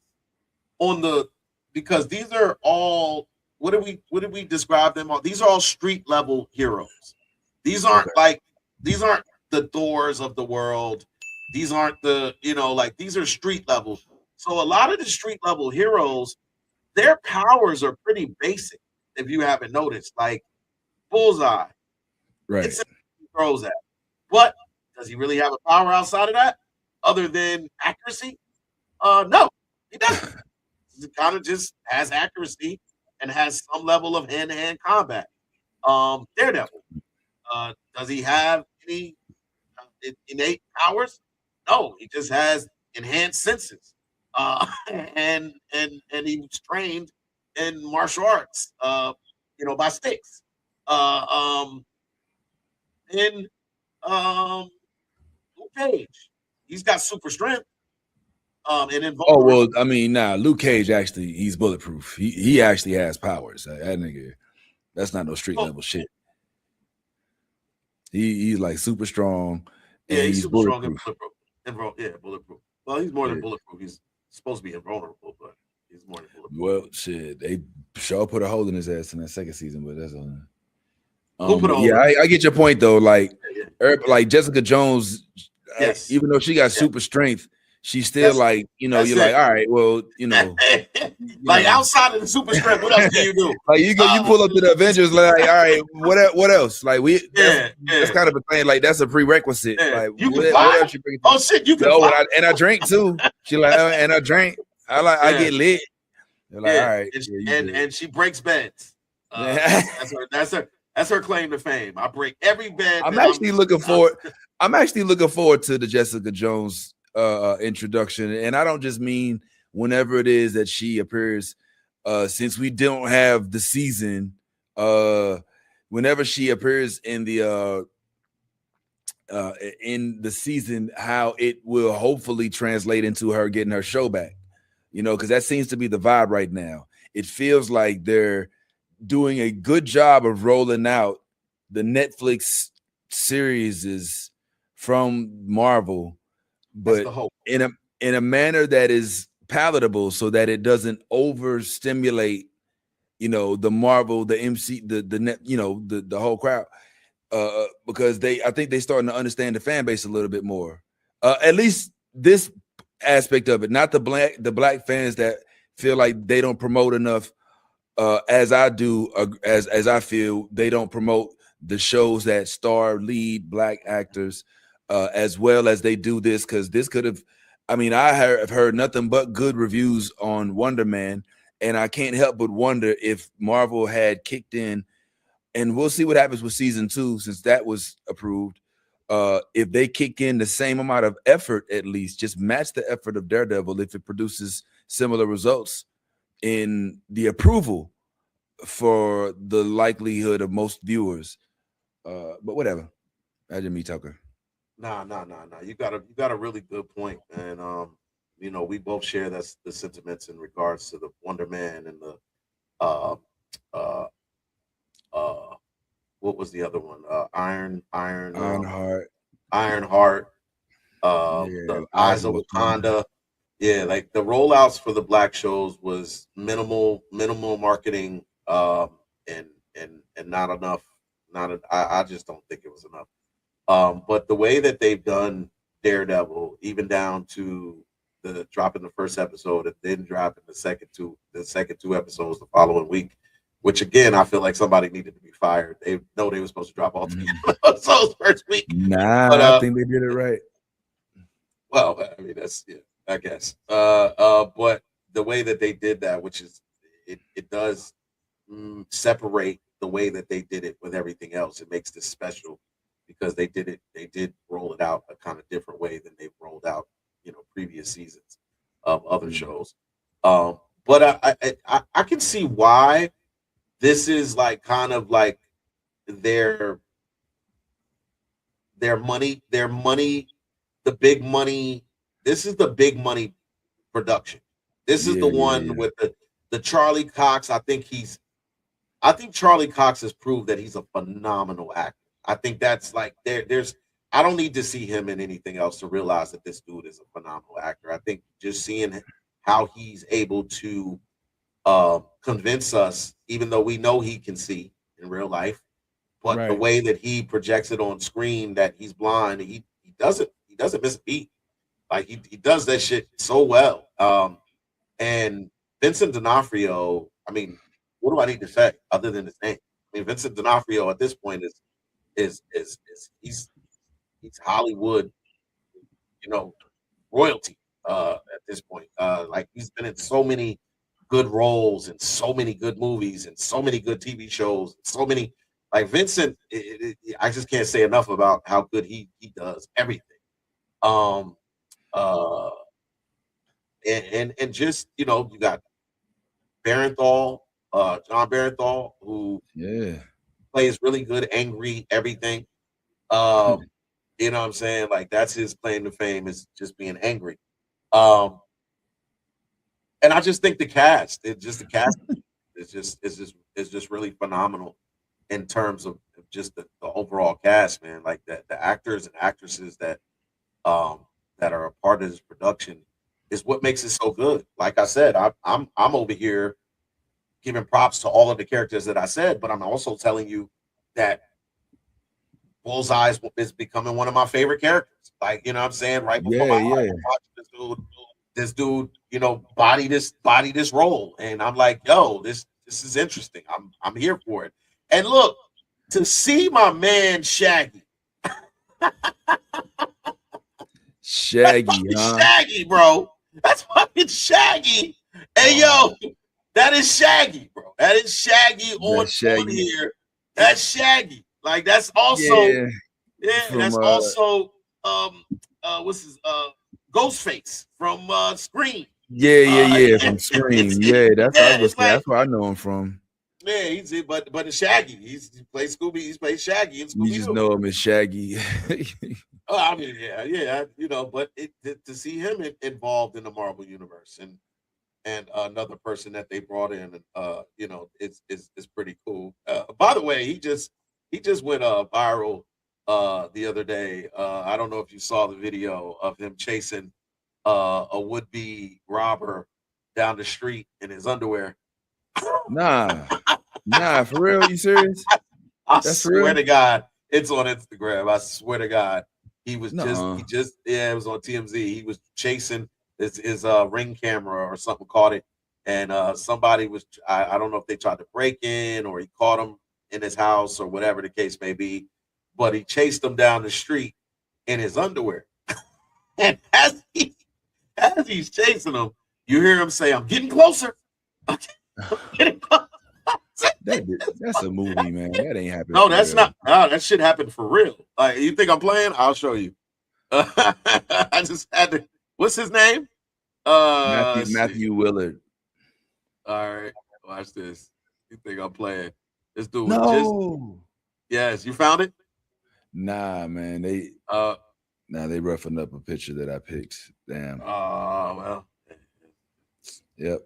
because these are all. What did we describe them all? These are all street level heroes. These aren't these aren't the Thors of the world. These aren't these are street level. So a lot of the street level heroes, their powers are pretty basic. If you haven't noticed, like Bullseye, right? It's he throws at. But does he really have a power outside of that, other than accuracy? No, he doesn't. He kind of just has accuracy and has some level of hand-to-hand combat. Daredevil, does he have any innate powers? No, he just has enhanced senses, and he was trained in martial arts, by sticks. Luke Cage, he's got super strength. I mean, Luke Cage he's bulletproof. He actually has powers. That nigga, that's not no street level shit. He's like super strong. Yeah, he's super strong and bulletproof. Bulletproof. Well, he's more than bulletproof. He's supposed to be invulnerable, but he's more than bulletproof. Well, shit, they sure put a hole in his ass in that second season, but that's on. I get your point though. Like, like Jessica Jones, even though she got super strength. She's still like, you're like, all right, well, like outside of the super strength, what else do you do? Like you pull up to the Avengers, like, all right, what else? Like that's kind of a thing. Like that's a prerequisite. Like you can fly. Else you bring you can fly. And I drink too. She like, and I drink. I get lit. They're like, all right, and she breaks beds. That's her claim to fame. I break every bed. I'm actually looking forward to the Jessica Jones introduction, and I don't just mean whenever it is that she appears, since we don't have the season, whenever she appears in the season, how it will hopefully translate into her getting her show back, because that seems to be the vibe right now. It feels like they're doing a good job of rolling out the Netflix series is from Marvel, but in a manner that is palatable, so that it doesn't overstimulate, the Marvel, the MC, the net, the whole crowd. Because I think they starting to understand the fan base a little bit more. At least this aspect of it, not the black fans that feel like they don't promote enough. As I do, as I feel, they don't promote the shows that star lead black actors as well as they do this, because this could have. I mean, I have heard nothing but good reviews on Wonder Man, and I can't help but wonder if Marvel had kicked in, and we'll see what happens with season 2 since that was approved. If they kick in the same amount of effort, at least just match the effort of Daredevil, if it produces similar results in the approval for the likelihood of most viewers. But whatever. I didn't mean Tucker. Nah. You got a really good point, and we both share the sentiments in regards to the Wonder Man and the what was the other one? Ironheart. The Eyes of Wakanda. Yeah, like the rollouts for the black shows was minimal marketing, and not enough. I just don't think it was enough. But the way that they've done Daredevil, even down to the drop in the first episode and then dropping the second two episodes the following week, which again I feel like somebody needed to be fired. They know they were supposed to drop all 3 episodes first week. I think they did it right. Well, I mean that's I guess. But the way that they did that, which is it does separate the way that they did it with everything else. It makes this special because they did roll it out a kind of different way than they've rolled out, previous seasons of other shows. But I can see why this is like kind of like their money, the big money. This is the big money production. This is the one with the Charlie Cox. I think Charlie Cox has proved that he's a phenomenal actor. I think that's like there's I don't need to see him in anything else to realize that this dude is a phenomenal actor. I think just seeing how he's able to convince us, even though we know he can see in real life, but the way that he projects it on screen, that he's blind, he doesn't miss a beat. Like he does that shit so well. And Vincent D'Onofrio, I mean, what do I need to say other than his name? I mean, Vincent D'Onofrio at this point is he's Hollywood, royalty at this point. Like he's been in so many good roles and so many good movies and so many good TV shows, so many like Vincent. I just can't say enough about how good he does everything. And just you got Barenthal, John Barenthal, who plays really good, angry, everything. You know what I'm saying? Like that's his claim to fame, is just being angry. And I just think the cast is just really phenomenal in terms of just the overall cast, man. Like the actors and actresses that are a part of this production is what makes it so good. Like I said, I'm over here giving props to all of the characters that I said, but I'm also telling you that Bullseye is becoming one of my favorite characters. Like, you know what I'm saying? Right before my eyes, I'm watching this dude, body this role. And I'm like, yo, this is interesting. I'm here for it. And look, to see my man Shaggy. Shaggy, bro. That's fucking Shaggy. Hey, yo, that is Shaggy, bro. That is Shaggy on here. That's Shaggy. Like that's also that's also what's his Ghostface from Scream. From Scream. That's where I know him from. Yeah, but it's Shaggy. He plays Scooby. He's played Shaggy in Scooby. You just know him as Shaggy. I mean, but to see him involved in the Marvel universe, and and another person that they brought in. You know, it's pretty cool. By the way, he just went viral the other day. I don't know if you saw the video of him chasing a would-be robber down the street in his underwear. Nah, for real? You serious? I swear to God, it's on Instagram. I swear to God, he was it was on TMZ. He was chasing his Ring camera or something caught it, and somebody was I don't know if they tried to break in or he caught him in his house or whatever the case may be, but he chased him down the street in his underwear. And as he's chasing him, you hear him say, "I'm getting closer. I'm getting closer." That's a movie, man. That ain't happening. No, that's not. No, that shit happened for real. Like, you think I'm playing? I'll show you. I just had to. What's his name? Matthew Willard. All right, watch this. You think I'm playing? This dude yes, you found it? Nah, man. They roughing up a picture that I picked. Damn. Oh, well. Yep.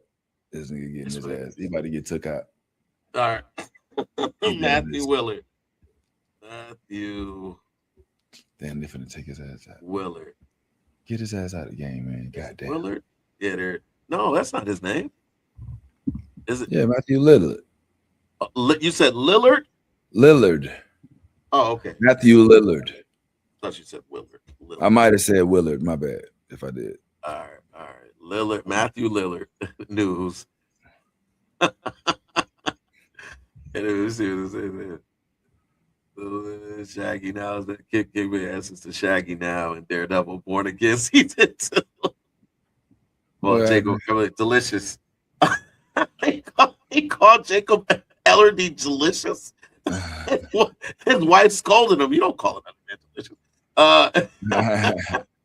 This nigga getting his ass. He about to get took out. All right. Matthew Willard. Matthew. Damn, they finna take his ass out. Willard. Get his ass out of the game, man. Goddamn. Willard? Yeah, no, that's not his name. Is it? Yeah, Matthew Lillard. You said Lillard? Lillard. Oh, okay. Matthew Lillard. I thought you said Willard. I might have said Willard. My bad if I did. All right. Lillard, Matthew Lillard news. Shaggy now is the kick me asses to Shaggy now and Daredevil Born Again season 2. Well, Jacob delicious. he called Jacob Ellerdy delicious. His wife scolded him. You don't call him delicious.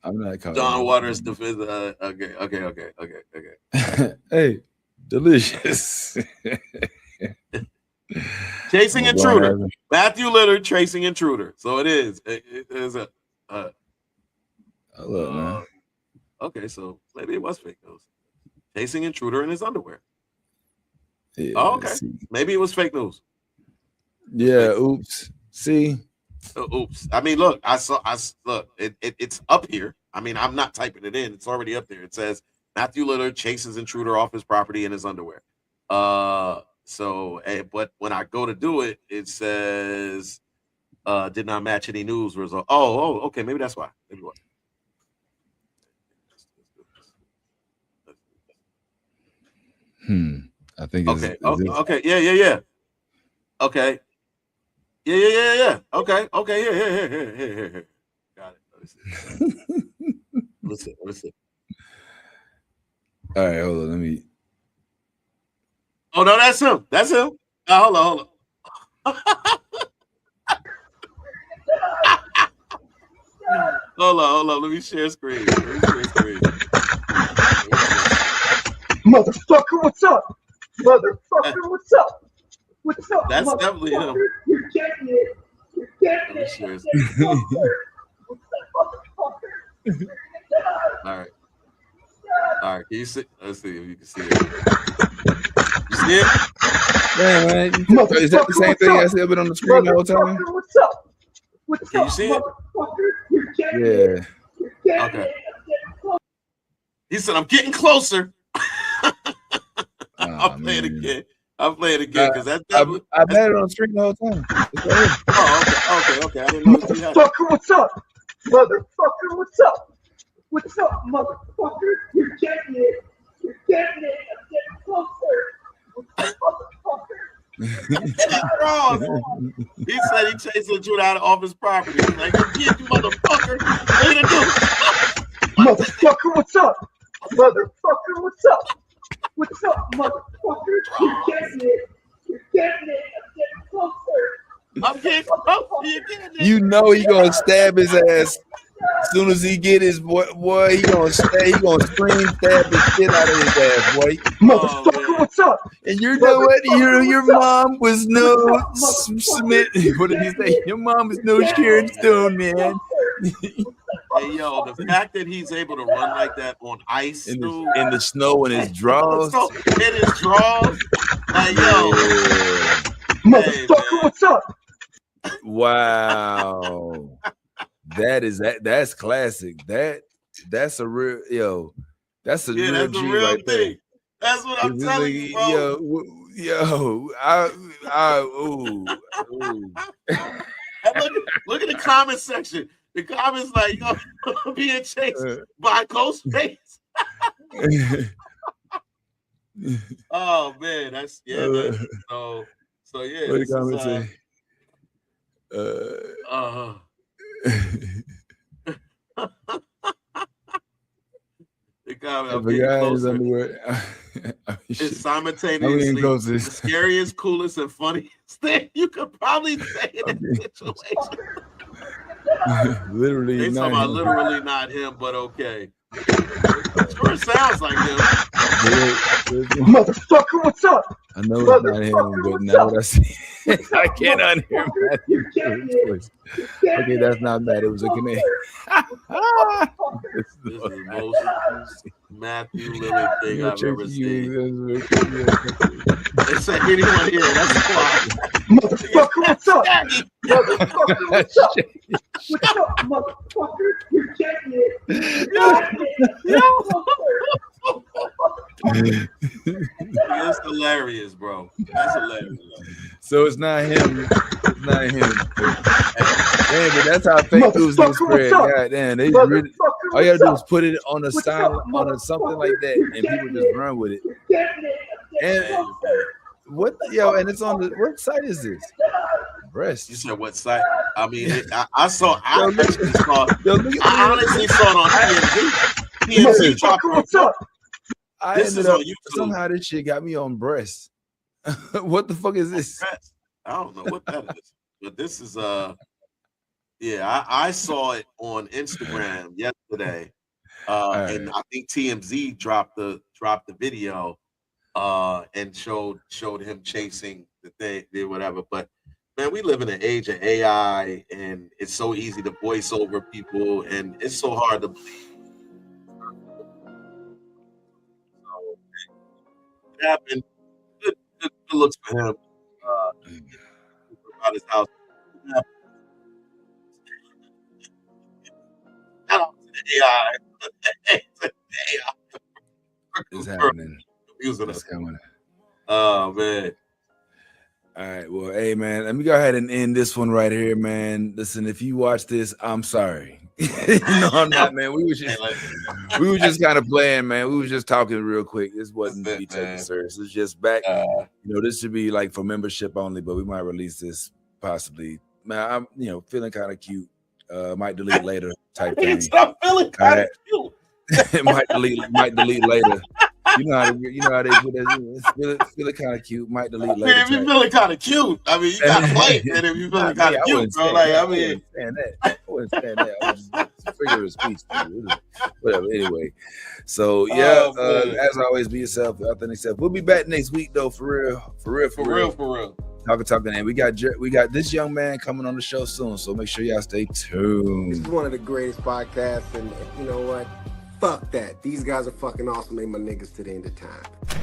I'm not calling John Waters defense. Okay. Hey, delicious. Chasing Intruder. Matthew Lillard chasing Intruder. So it is. It is a. Look, man. Okay, so maybe it was fake news. Chasing Intruder in his underwear. Yeah, okay. Maybe it was fake news. Yeah. Oops. See. Oops. I mean, look. Look. It's up here. I mean, I'm not typing it in. It's already up there. It says Matthew Lillard chases Intruder off his property in his underwear. So, but when I go to do it, it says did not match any news result. Oh, okay. Maybe that's why. Maybe what? I think. Okay. Okay. Yeah. Okay. Yeah. Okay. Here. Got it. Listen. All right, hold on. Let me. Oh no, that's him. Hold on. Hold on. Let me share screen. Motherfucker, what's up? What's up? That's definitely him. You're getting it. Let me share screen. All right. Can you see? Let's see if you can see it. You see it? Yeah, man. Is that the same thing I said but on the screen the whole time? What's up? Can you see it? Yeah. Okay. He said, "I'm getting closer." I'll play it again because that's definitely. I've had it on the screen the whole time. Oh, okay. I didn't know you had it. Motherfucker, what's up? Motherfucker, what's up? What's up, motherfucker? You're getting it. I'm getting closer. Wrong. He said he chased the intruder out of his property. He's like, "Get you, motherfucker! What are you gonna do?" Motherfucker, what's up? Motherfucker, what's up? What's up, motherfucker? You're getting it. I'm getting closer. I'm getting closer. You're getting it. You know he gonna stab his ass as soon as he get his boy. He gonna scream, stab the shit out of his ass, boy. Motherfucker, what's up? And you know what? Your mom was no Smith. What did he say? Your mom was no Sharon Stone, man. Hey, yo, the fact that he's able to run like that on ice, in dude, the snow in his drawers. So, in his drawers, like, yo, Motherfucker, what's up? Wow, that's classic. That's a real That's a real that's G a real right thing. there. That's what I'm telling you, bro. Ooh. And look at the comment section. The comments like, yo, being chased by Ghostface. Oh man, that's man. So yeah. What the comments say? The comment, I'm getting closer. It's simultaneously the scariest, coolest, and funniest thing you could probably say in this situation. Literally, they talking about literally not him, but okay. Sure sounds like him. Motherfucker, what's up? I know it's not him, but now that I see I can't unhear Matthew. Okay, that's not bad. It was a Canadian. This is the most Matthew Lillard thing I've ever seen. They said anyone here, that's fine. Motherfucker, what's up? Motherfucker, what's up? What's up, motherfucker? You're getting it. That's hilarious, bro. That's hilarious. So it's not him. It's not him. Damn, but that's how fake news get spread. God damn, they really, all you gotta do is put it on a sign, on something like that, and people just run with it. And what, and it's on the, what site is this? Breast. You said what site? I mean, I honestly saw it on TMZ. Dropped what's up? This is on YouTube. Somehow this shit got me on breast. What the fuck is this? I don't know what that is, but this is I saw it on Instagram yesterday, and I think TMZ dropped the video, and showed him chasing the thing, whatever. But man, we live in an age of AI, and it's so easy to voice over people, and it's so hard to believe. So it happened. Good looks for him. About his house. Shout out to the AI. It's happening. It's coming. Oh man. All right. Well, hey man, let me go ahead and end this one right here, man. Listen, if you watch this, I'm sorry. No, I'm not, man. We were just kind of playing, man. We was just talking real quick. This wasn't to be taken serious. It's just back. This should be like for membership only, but we might release this possibly. Man, I'm feeling kind of cute. Might delete later type thing. Stop feeling kind of cute. might delete later. You know how they put that. Feeling kind of cute. Might delete later. Man, if you feeling kind of cute, I mean, you gotta play it. And if you feeling kind of cute, bro, like I mean, I wouldn't stand that. I was just a figure of speech. Whatever. Anyway, so as always, be yourself, authentic self. We'll be back next week though, for real. Talking, and we got this young man coming on the show soon. So make sure y'all stay tuned. This is one of the greatest podcasts, and you know what? Fuck that. These guys are fucking awesome. They my niggas to the end of time.